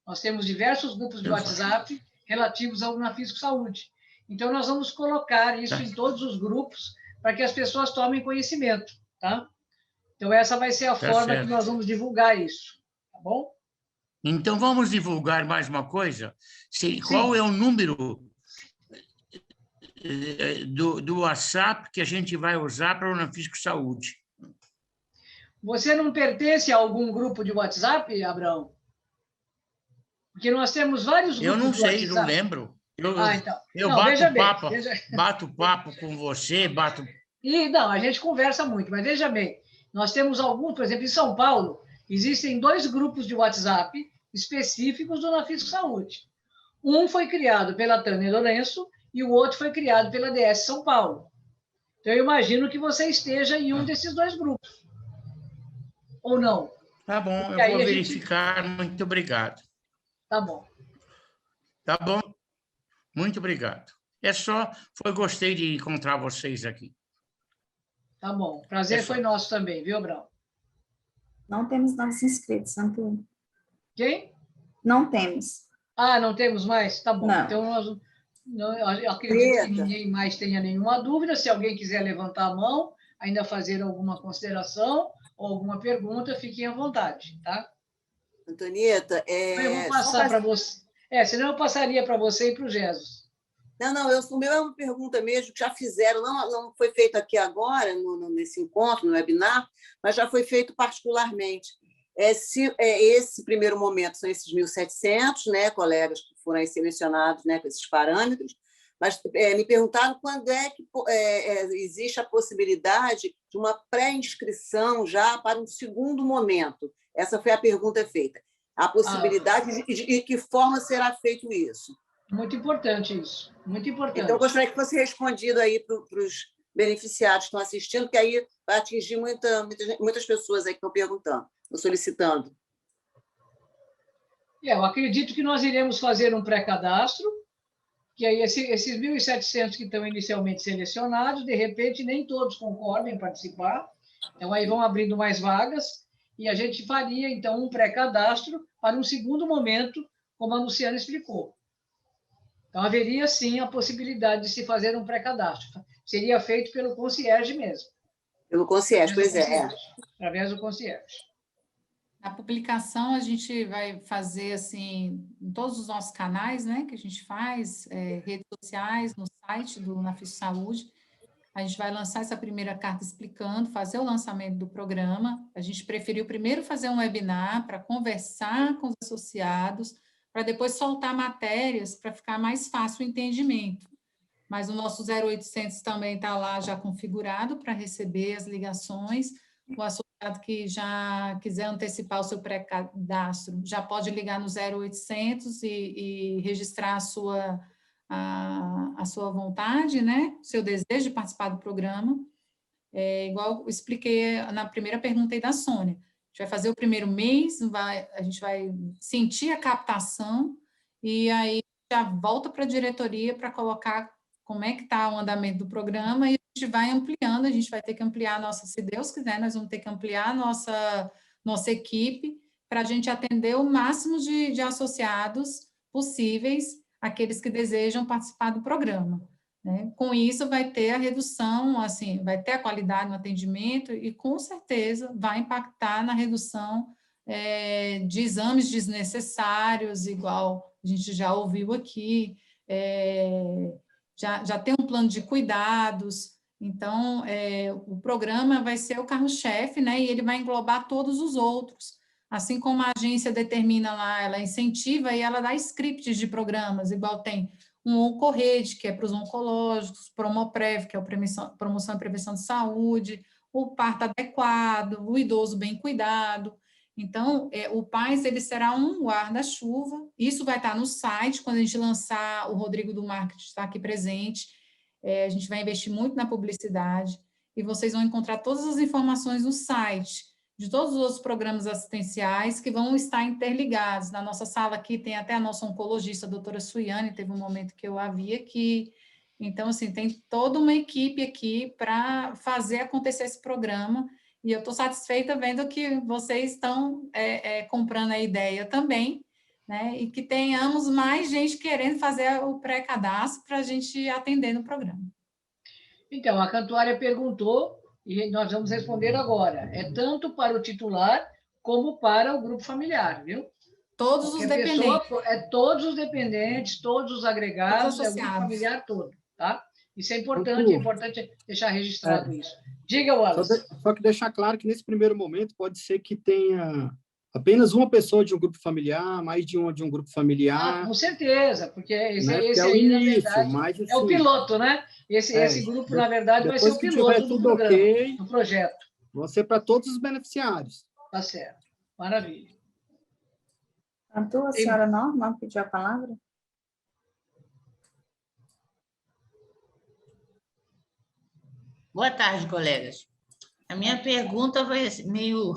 Nós temos diversos grupos de WhatsApp relativos ao Nafisco Saúde. Então, nós vamos colocar isso em todos os grupos para que as pessoas tomem conhecimento, tá? Então, essa vai ser a forma que nós vamos divulgar isso, tá bom? Então, vamos divulgar mais uma coisa? Qual é o número do WhatsApp que a gente vai usar para o Nafisco Saúde? Você não pertence a algum grupo de WhatsApp, Abraão? Porque nós temos vários grupos. Eu não sei, não lembro. Então. Eu bato papo com você, Não, a gente conversa muito, mas veja bem, nós temos alguns, por exemplo, em São Paulo, existem 2 grupos de WhatsApp específicos do Nafisco Saúde. Um foi criado pela Tânia Lourenço e o outro foi criado pela DS São Paulo. Então, eu imagino que você esteja em um desses 2 grupos. Ou não? Tá bom, eu vou verificar. Muito obrigado. Tá bom. Tá bom? Muito obrigado. Gostei de encontrar vocês aqui. Tá bom. Prazer foi nosso também, viu, Abraão? Não temos novos inscritos, Antônio. Quem? Não temos. Não temos mais? Tá bom. Não. Então, eu acredito que ninguém mais tenha nenhuma dúvida. Se alguém quiser levantar a mão, ainda fazer alguma consideração ou alguma pergunta, fiquem à vontade, tá? Antonieta, eu vou passar para você. Senão eu passaria para você e para o Jesus. Não, o meu é uma pergunta mesmo que já fizeram, não foi feito aqui agora, nesse encontro, no webinar, mas já foi feito particularmente. Esse primeiro momento são esses 1.700, né, colegas que foram aí selecionados, né, com esses parâmetros, Mas me perguntaram quando é que existe a possibilidade de uma pré-inscrição já para um segundo momento. Essa foi a pergunta feita. A possibilidade de que forma será feito isso? Muito importante isso, muito importante. Então, eu gostaria que fosse respondido aí para os beneficiados que estão assistindo, porque aí vai atingir muitas pessoas aí que estão perguntando, solicitando. Eu acredito que nós iremos fazer um pré-cadastro, que aí esses 1.700 que estão inicialmente selecionados, de repente, nem todos concordam em participar, então aí vão abrindo mais vagas, e a gente faria, então, um pré-cadastro para um segundo momento, como a Luciana explicou. Então, haveria, sim, a possibilidade de se fazer um pré-cadastro. Seria feito pelo concierge mesmo. Pelo concierge, pois é. Através do concierge. A publicação a gente vai fazer, assim, em todos os nossos canais, né, que a gente faz, redes sociais, no site do Nafis Saúde. A gente vai lançar essa primeira carta explicando, fazer o lançamento do programa. A gente preferiu primeiro fazer um webinar para conversar com os associados, para depois soltar matérias para ficar mais fácil o entendimento. Mas o nosso 0800 também está lá já configurado para receber as ligações. O associado que já quiser antecipar o seu pré-cadastro já pode ligar no 0800 e registrar a sua vontade, né? O seu desejo de participar do programa. Igual eu expliquei na primeira pergunta aí da Sônia. A gente vai fazer o primeiro mês, a gente vai sentir a captação e aí já volta para a diretoria para colocar como é que está o andamento do programa e a gente vai ampliando, a gente vai ter que ampliar se Deus quiser, nós vamos ter que ampliar a nossa equipe para a gente atender o máximo de associados possíveis, aqueles que desejam participar do programa. Né? Com isso, vai ter a redução, assim, vai ter a qualidade no atendimento e, com certeza, vai impactar na redução de exames desnecessários, igual a gente já ouviu aqui, já tem um plano de cuidados, então, o programa vai ser o carro-chefe, né, e ele vai englobar todos os outros, assim como a agência determina lá, ela incentiva e ela dá scripts de programas, igual tem um Oncorrede, que é para os oncológicos, Promoprev, que é a promoção e prevenção de saúde, o parto adequado, o idoso bem cuidado. Então, o PAIS, ele será um guarda-chuva, isso vai estar no site, quando a gente lançar, o Rodrigo do Marketing está aqui presente, a gente vai investir muito na publicidade, e vocês vão encontrar todas as informações no site, de todos os outros programas assistenciais que vão estar interligados. Na nossa sala aqui tem até a nossa oncologista, a doutora Suiane, teve um momento que eu a vi aqui. Então, assim, tem toda uma equipe aqui para fazer acontecer esse programa, e eu estou satisfeita vendo que vocês estão comprando a ideia também, né? E que tenhamos mais gente querendo fazer o pré-cadastro para a gente atender no programa. Então, a Cantuária perguntou, e nós vamos responder agora. É tanto para o titular como para o grupo familiar, viu? Todos os dependentes. Todos os dependentes, todos os agregados, o grupo familiar todo, tá? Isso é importante deixar registrado isso. Diga, Wallace. Só que deixar claro que nesse primeiro momento pode ser que tenha apenas uma pessoa de um grupo familiar, mais de um grupo familiar. Com certeza, porque esse é o aí, início, na verdade, mas, assim, é o piloto, né? Esse grupo, na verdade, vai ser o piloto do programa, do projeto. Vão ser para todos os beneficiários. Tá certo. Maravilha. A senhora Norma pediu a palavra? Boa tarde, colegas. A minha pergunta vai ser meio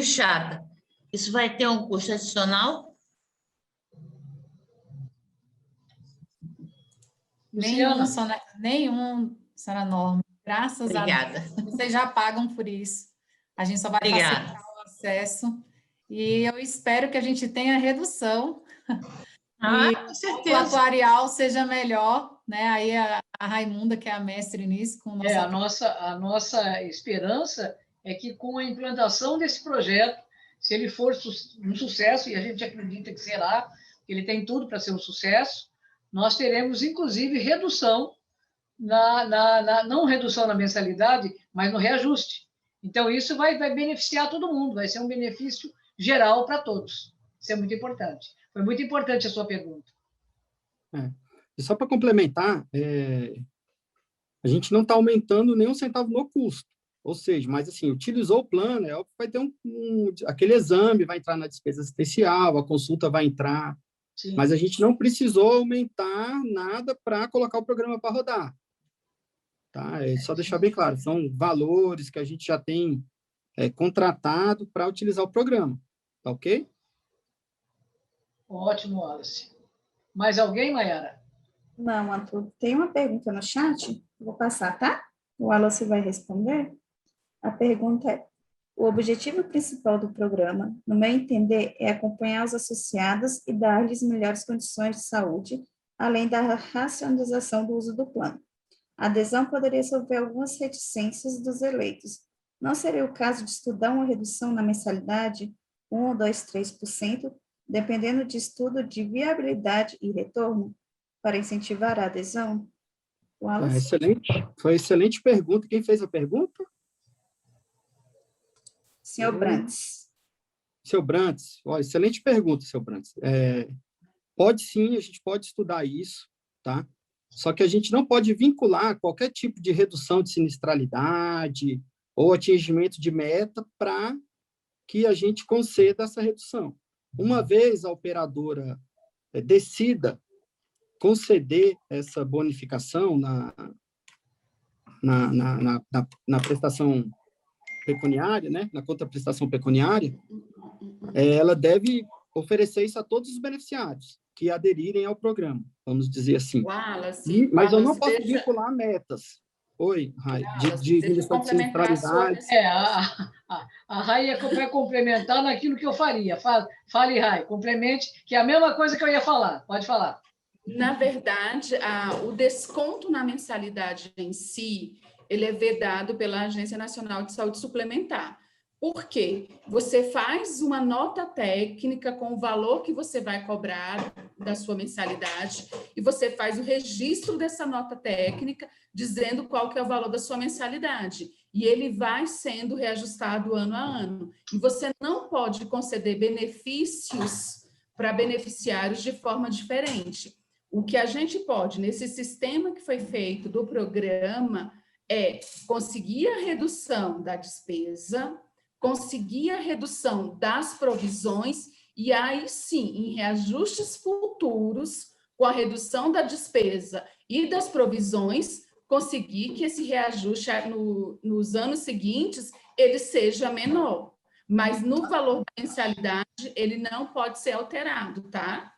chata. Isso vai ter um custo adicional? Nenhum, senhora Norma. Graças a Deus. Vocês já pagam por isso. A gente só vai facilitar o acesso. E eu espero que a gente tenha redução. Com certeza. O atuarial seja melhor, né? Aí a Raimunda, que é a mestre nisso, com o nosso a nossa esperança é que com a implantação desse projeto, se ele for um sucesso, e a gente acredita que será, que ele tem tudo para ser um sucesso, nós teremos, inclusive, redução, não redução na mensalidade, mas no reajuste. Então, isso vai beneficiar todo mundo, vai ser um benefício geral para todos. Isso é muito importante. Foi muito importante a sua pergunta. E só para complementar, a gente não está aumentando nem um centavo no custo. Ou seja, mas assim, utilizou o plano, é óbvio que vai ter aquele exame, vai entrar na despesa assistencial, a consulta vai entrar, Sim. Mas a gente não precisou aumentar nada para colocar o programa para rodar. Tá? É só deixar bem claro, são valores que a gente já tem contratado para utilizar o programa. Tá ok? Ótimo, Wallace. Mais alguém, Mayara? Não, Arthur. Tem uma pergunta no chat, vou passar, tá? O Wallace vai responder. A pergunta é: o objetivo principal do programa, no meu entender, é acompanhar os associados e dar-lhes melhores condições de saúde, além da racionalização do uso do plano. A adesão poderia sofrer algumas reticências dos eleitos. Não seria o caso de estudar uma redução na mensalidade, 1, 2, 3%, dependendo de estudo de viabilidade e retorno, para incentivar a adesão? Foi excelente pergunta. Quem fez a pergunta? Senhor Brantes. Seu Brantes, excelente pergunta, seu Brantes. Pode sim, a gente pode estudar isso, tá? Só que a gente não pode vincular qualquer tipo de redução de sinistralidade ou atingimento de meta para que a gente conceda essa redução. Uma vez a operadora decida conceder essa bonificação na prestação pecuniária, né, na contraprestação pecuniária, ela deve oferecer isso a todos os beneficiários que aderirem ao programa, vamos dizer assim. Mas eu não posso vincular metas. Oi, Rai, de redução de sinistralidade. A Rai vai complementar naquilo que eu faria. Fale, Rai, complemente, que é a mesma coisa que eu ia falar. Pode falar. Na verdade, o desconto na mensalidade em si, ele é vedado pela Agência Nacional de Saúde Suplementar. Por quê? Você faz uma nota técnica com o valor que você vai cobrar da sua mensalidade e você faz o registro dessa nota técnica dizendo qual que é o valor da sua mensalidade. E ele vai sendo reajustado ano a ano. E você não pode conceder benefícios para beneficiários de forma diferente. O que a gente pode, nesse sistema que foi feito do programa, é conseguir a redução da despesa, conseguir a redução das provisões e aí sim, em reajustes futuros, com a redução da despesa e das provisões, conseguir que esse reajuste nos anos seguintes ele seja menor. Mas no valor da mensalidade, ele não pode ser alterado, tá?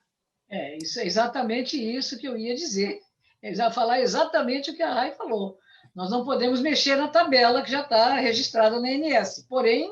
Isso é exatamente isso que eu ia dizer. Eu ia falar exatamente o que a Rai falou. Nós não podemos mexer na tabela que já está registrada na ANS. Porém,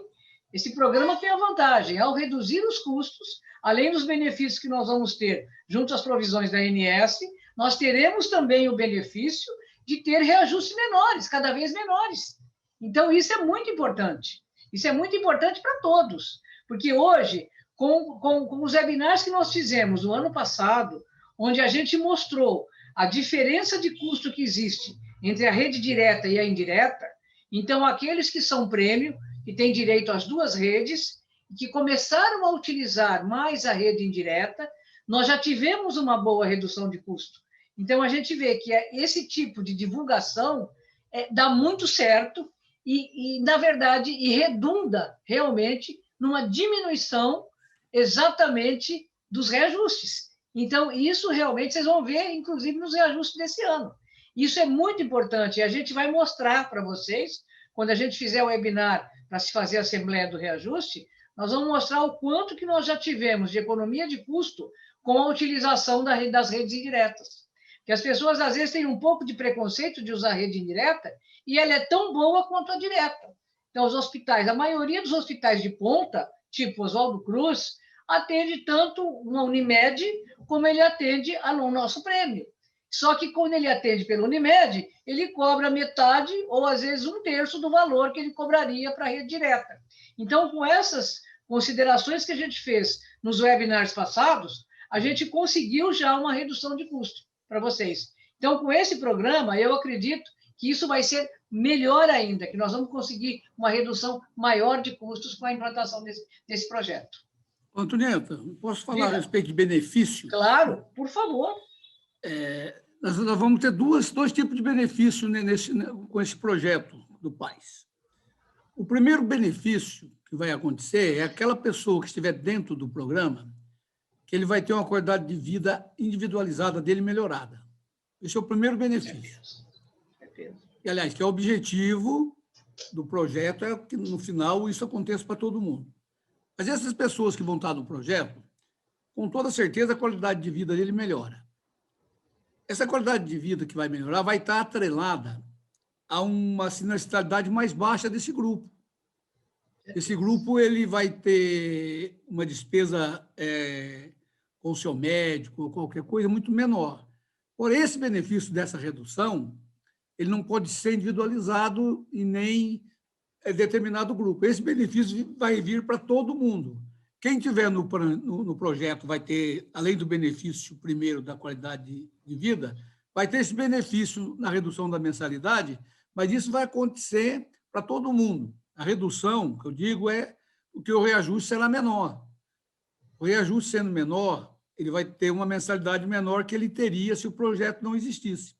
esse programa tem a vantagem, ao reduzir os custos, além dos benefícios que nós vamos ter junto às provisões da ANS, nós teremos também o benefício de ter reajustes menores, cada vez menores. Então, isso é muito importante. Isso é muito importante para todos, porque hoje, com os webinars que nós fizemos no ano passado, onde a gente mostrou a diferença de custo que existe entre a rede direta e a indireta, então, aqueles que são prêmio, que têm direito às duas redes, que começaram a utilizar mais a rede indireta, nós já tivemos uma boa redução de custo. Então, a gente vê que esse tipo de divulgação dá muito certo e, na verdade, redunda realmente numa diminuição exatamente dos reajustes. Então, isso realmente vocês vão ver, inclusive, nos reajustes desse ano. Isso é muito importante e a gente vai mostrar para vocês, quando a gente fizer o webinar para se fazer a Assembleia do Reajuste, nós vamos mostrar o quanto que nós já tivemos de economia de custo com a utilização das redes indiretas. Porque as pessoas, às vezes, têm um pouco de preconceito de usar a rede indireta e ela é tão boa quanto a direta. Então, os hospitais, a maioria dos hospitais de ponta, tipo Oswaldo Cruz, atende tanto uma Unimed como ele atende no nosso prêmio. Só que quando ele atende pela Unimed, ele cobra metade ou, às vezes, 1/3 do valor que ele cobraria para a rede direta. Então, com essas considerações que a gente fez nos webinars passados, a gente conseguiu já uma redução de custo para vocês. Então, com esse programa, eu acredito que isso vai ser melhor ainda, que nós vamos conseguir uma redução maior de custos com a implantação desse projeto. Antonieta, posso falar a respeito de benefício? Claro, por favor. nós vamos ter dois tipos de benefício com esse projeto do PAIS. O primeiro benefício que vai acontecer é aquela pessoa que estiver dentro do programa, que ele vai ter uma qualidade de vida individualizada dele melhorada. Esse é o primeiro benefício. E, aliás, que é o objetivo do projeto, é que, no final, isso aconteça para todo mundo. Mas essas pessoas que vão estar no projeto, com toda certeza, a qualidade de vida dele melhora. Essa qualidade de vida que vai melhorar vai estar atrelada a uma sinistralidade mais baixa desse grupo. Esse grupo ele vai ter uma despesa com o seu médico ou qualquer coisa muito menor. Por esse benefício dessa redução, ele não pode ser individualizado e nem determinado grupo. Esse benefício vai vir para todo mundo. Quem tiver no projeto vai ter, além do benefício primeiro da qualidade de vida, vai ter esse benefício na redução da mensalidade, mas isso vai acontecer para todo mundo. A redução, que eu digo, é que o reajuste será menor. O reajuste sendo menor, ele vai ter uma mensalidade menor que ele teria se o projeto não existisse.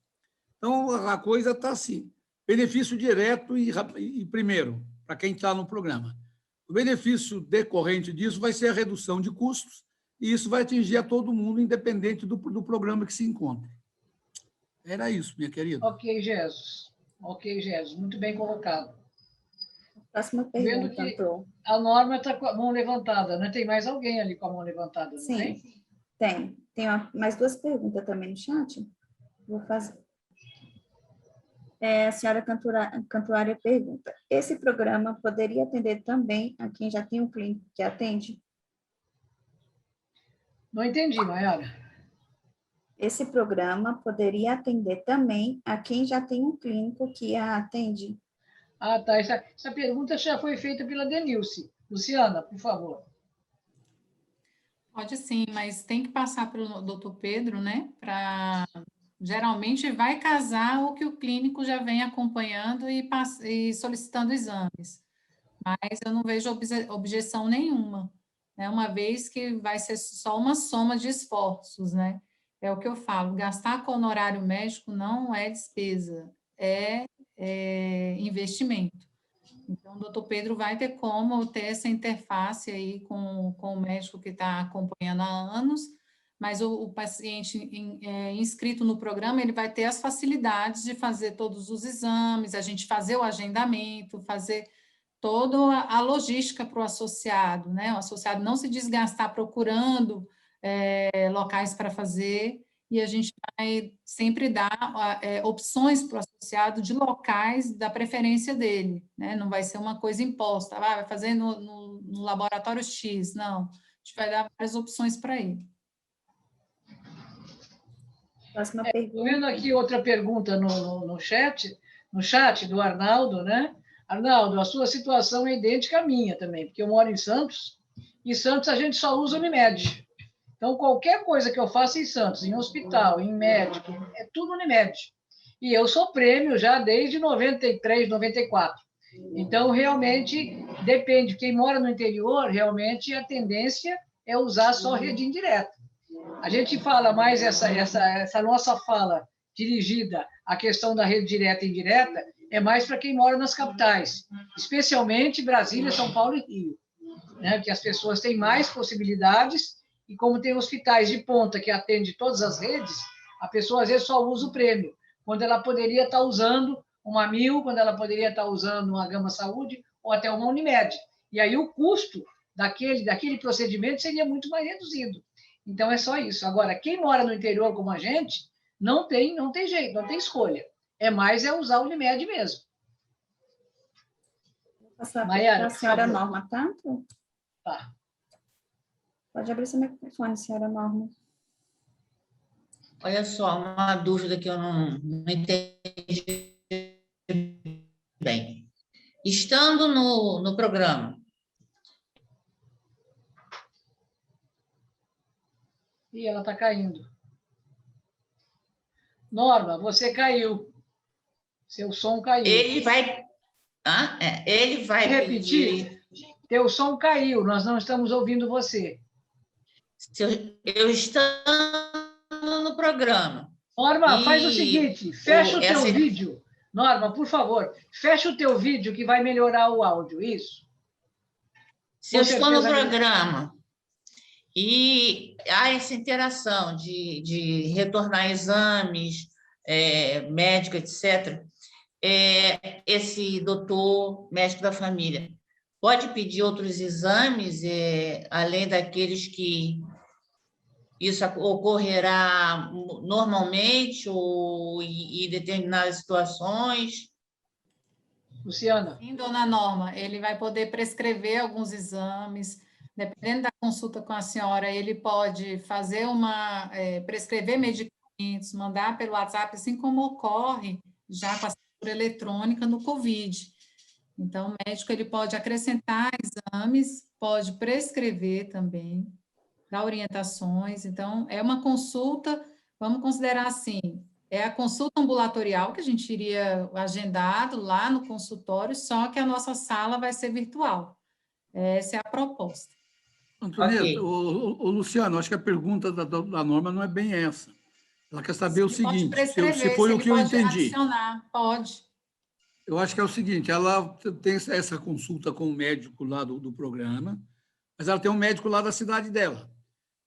Então, a coisa está assim. Benefício direto e primeiro, para quem está no programa. O benefício decorrente disso vai ser a redução de custos, e isso vai atingir a todo mundo, independente do programa que se encontre. Era isso, minha querida. Ok, Jesus. Muito bem colocado. Próxima pergunta, Antô. A Norma está com a mão levantada, né? Tem mais alguém ali com a mão levantada, não Sim, tem? Tem mais duas perguntas também no chat. Vou fazer. A senhora Cantuária pergunta: esse programa poderia atender também a quem já tem um clínico que atende? Não entendi, Mayara. Esse programa poderia atender também a quem já tem um clínico que a atende? Ah, tá. Essa pergunta já foi feita pela Denilce. Luciana, por favor. Pode sim, mas tem que passar pelo doutor Pedro, né? Geralmente vai casar o que o clínico já vem acompanhando e solicitando exames. Mas eu não vejo objeção nenhuma, né? Uma vez que vai ser só uma soma de esforços, né? É o que eu falo, gastar com honorário médico não é despesa, é investimento. Então, o doutor Pedro vai ter como ter essa interface aí com o médico que está acompanhando há anos, mas o paciente inscrito no programa, ele vai ter as facilidades de fazer todos os exames, a gente fazer o agendamento, fazer toda a logística para o associado, né? O associado não se desgastar procurando locais para fazer, e a gente vai sempre dar opções para o associado de locais da preferência dele, né? Não vai ser uma coisa imposta, vai fazer no laboratório X, não. A gente vai dar várias opções para ele. Próxima pergunta. Estou vendo aqui outra pergunta no chat do Arnaldo, né? Arnaldo, a sua situação é idêntica à minha também, porque eu moro em Santos, e em Santos a gente só usa Unimed. Então, qualquer coisa que eu faça em Santos, em hospital, em médico, é tudo Unimed. E eu sou prêmio já desde 93, 94. Então, realmente, depende. Quem mora no interior, realmente, a tendência é usar só rede indireta. A gente fala mais essa nossa fala dirigida à questão da rede direta e indireta, é mais para quem mora nas capitais, especialmente Brasília, São Paulo e Rio, né? Que as pessoas têm mais possibilidades. E como tem hospitais de ponta que atendem todas as redes, a pessoa às vezes só usa o prêmio, quando ela poderia estar usando uma Mil, quando ela poderia estar usando uma Gama Saúde ou até uma Unimed. E aí o custo daquele procedimento seria muito mais reduzido. Então é só isso. Agora, quem mora no interior como a gente, não tem jeito, não tem escolha. É mais usar o Unimed mesmo. Vou passar Mayara, para a senhora Norma, tá? Tá. Pode abrir seu microfone, senhora Norma. Olha só, uma dúvida que eu não entendi bem. Estando no programa... Ih, ela está caindo. Norma, você caiu. Seu som caiu. Ele vai repetir? Teu som caiu, nós não estamos ouvindo você. Eu estando no programa, Norma, faz o seguinte, fecha o teu vídeo. Norma, por favor, fecha o teu vídeo que vai melhorar o áudio, isso? Se eu estou no programa e há essa interação de retornar exames, médico, etc., esse doutor, médico da família, pode pedir outros exames, além daqueles que isso ocorrerá normalmente ou em determinadas situações? Luciana. Sim, dona Norma, ele vai poder prescrever alguns exames, dependendo da consulta com a senhora, ele pode fazer prescrever medicamentos, mandar pelo WhatsApp, assim como ocorre já com a assinatura eletrônica no COVID. Então, o médico ele pode acrescentar exames, pode prescrever também, dar orientações. Então, é uma consulta, vamos considerar assim, é a consulta ambulatorial que a gente iria agendado lá no consultório, só que a nossa sala vai ser virtual. Essa é a proposta. Antonieta, okay. Luciano, acho que a pergunta da Norma não é bem essa. Ela quer saber o seguinte, se foi o que eu entendi. Adicionar, pode. Eu acho que é o seguinte, ela tem essa consulta com o médico lá do programa, mas ela tem um médico lá da cidade dela.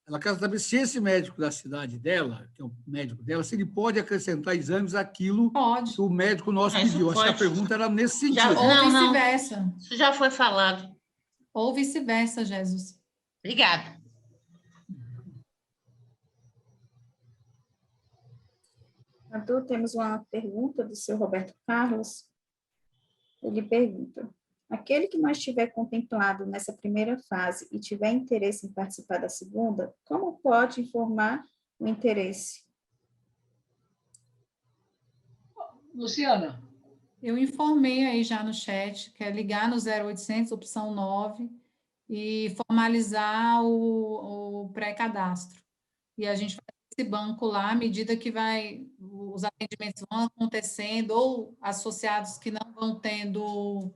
Ela quer saber se esse médico da cidade dela, que é o médico dela, se ele pode acrescentar exames àquilo que o médico nosso pediu. Acho que a pergunta era nesse sentido. Ou vice-versa. Isso já foi falado. Ou vice-versa, Jesus. Obrigada. Arthur, temos uma pergunta do seu Roberto Carlos. Ele pergunta: aquele que não estiver contemplado nessa primeira fase e tiver interesse em participar da segunda, como pode informar o interesse? Luciana. Eu informei aí já no chat, que é ligar no 0800, opção 9, e formalizar o pré-cadastro. E a gente faz esse banco lá, à medida que os atendimentos vão acontecendo, ou associados que não vão tendo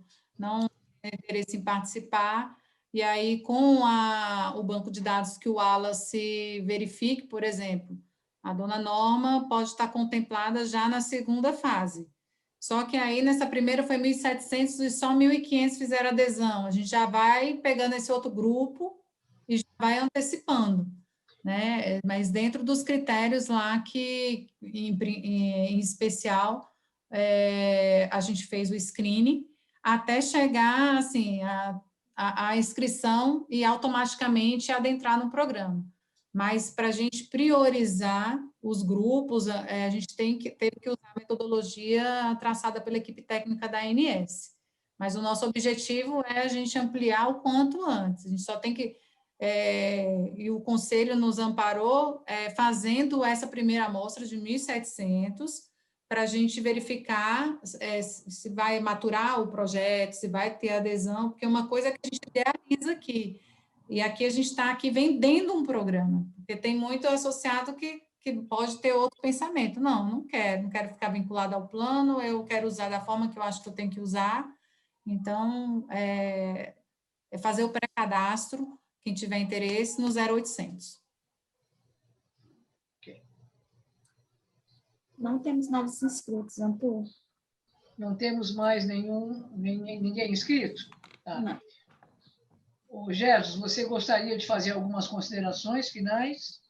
interesse em participar, e aí com o banco de dados que o Wallace verifique, por exemplo, a dona Norma pode estar contemplada já na segunda fase. Só que aí, nessa primeira foi 1.700 e só 1.500 fizeram adesão. A gente já vai pegando esse outro grupo e já vai antecipando, né? Mas dentro dos critérios lá que, em especial, a gente fez o screening, até chegar, assim, a inscrição e automaticamente adentrar no programa. Mas, para a gente priorizar os grupos, a gente teve que usar a metodologia traçada pela equipe técnica da ANS. Mas o nosso objetivo é a gente ampliar o quanto antes. A gente só tem que... e o Conselho nos amparou fazendo essa primeira amostra de 1.700, para a gente verificar se vai maturar o projeto, se vai ter adesão, porque uma coisa que a gente idealiza aqui, e aqui a gente está aqui vendendo um programa, porque tem muito associado que pode ter outro pensamento. Não quero ficar vinculado ao plano, eu quero usar da forma que eu acho que eu tenho que usar. Então, é fazer o pré-cadastro, quem tiver interesse, no 0800. Não temos novos inscritos, Arthur. Não temos mais ninguém inscrito? Tá. Não. Ô, Gerson, você gostaria de fazer algumas considerações finais?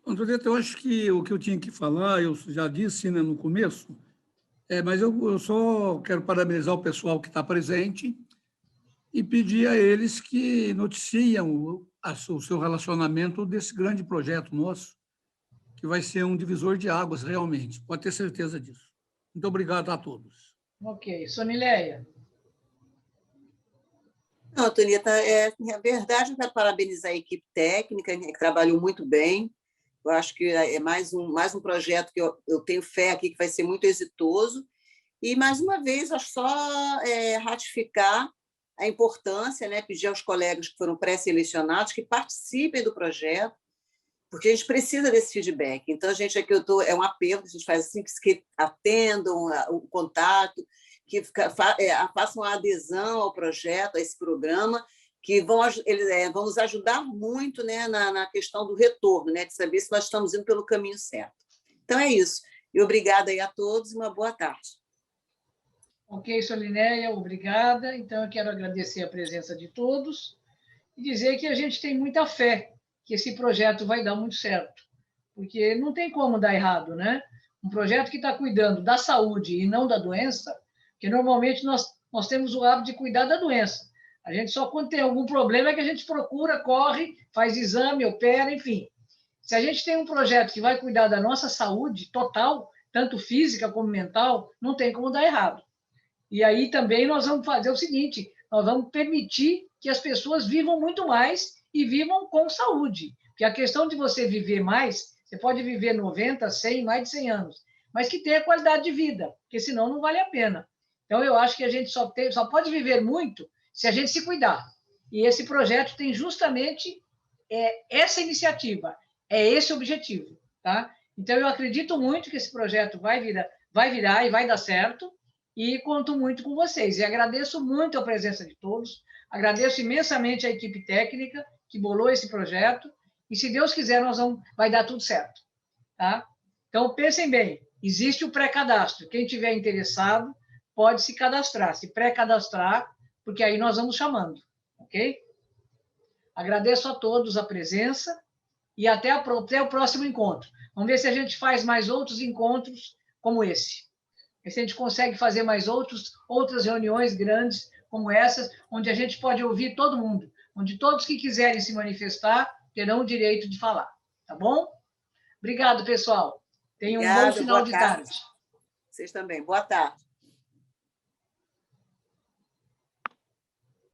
Antonieta, eu acho que o que eu tinha que falar, eu já disse, né, no começo, mas eu só quero parabenizar o pessoal que está presente e pedir a eles que noticiem o seu relacionamento desse grande projeto nosso, que vai ser um divisor de águas, realmente. Pode ter certeza disso. Muito obrigado a todos. Ok. Sonileia. Não, Antonieta, na verdade, eu quero parabenizar a equipe técnica, que trabalhou muito bem. Eu acho que é mais um projeto que eu tenho fé aqui que vai ser muito exitoso. E, mais uma vez, acho só ratificar a importância, né, pedir aos colegas que foram pré-selecionados que participem do projeto, porque a gente precisa desse feedback. Então, a gente aqui é um apelo que a gente faz assim, que atendam o contato, que façam a adesão ao projeto, a esse programa, que eles vão nos ajudar muito, né, na questão do retorno, né, de saber se nós estamos indo pelo caminho certo. Então, é isso. E obrigada aí a todos e uma boa tarde. Ok, Solinéia, obrigada. Então, eu quero agradecer a presença de todos e dizer que a gente tem muita fé que esse projeto vai dar muito certo, porque não tem como dar errado, né? Um projeto que está cuidando da saúde e não da doença, porque normalmente nós temos o hábito de cuidar da doença. A gente só quando tem algum problema é que a gente procura, corre, faz exame, opera, enfim. Se a gente tem um projeto que vai cuidar da nossa saúde total, tanto física como mental, não tem como dar errado. E aí também nós vamos fazer o seguinte, nós vamos permitir que as pessoas vivam muito mais e vivam com saúde. Porque a questão de você viver mais, você pode viver 90, 100, mais de 100 anos, mas que tenha qualidade de vida, porque senão não vale a pena. Então, eu acho que a gente só pode viver muito se a gente se cuidar. E esse projeto tem justamente essa iniciativa, é esse o objetivo. Tá? Então, eu acredito muito que esse projeto vai virar e vai dar certo, e conto muito com vocês. E agradeço muito a presença de todos, agradeço imensamente a equipe técnica que bolou esse projeto, e se Deus quiser, vai dar tudo certo. Tá? Então, pensem bem, existe o pré-cadastro. Quem tiver interessado, pode se cadastrar, se pré-cadastrar, porque aí nós vamos chamando, ok? Agradeço a todos a presença e até o próximo encontro. Vamos ver se a gente faz mais outros encontros como esse. Se a gente consegue fazer mais outras reuniões grandes como essas, onde a gente pode ouvir todo mundo, onde todos que quiserem se manifestar terão o direito de falar. Tá bom? Obrigado, pessoal. Tenham um bom final de tarde. Vocês também. Boa tarde.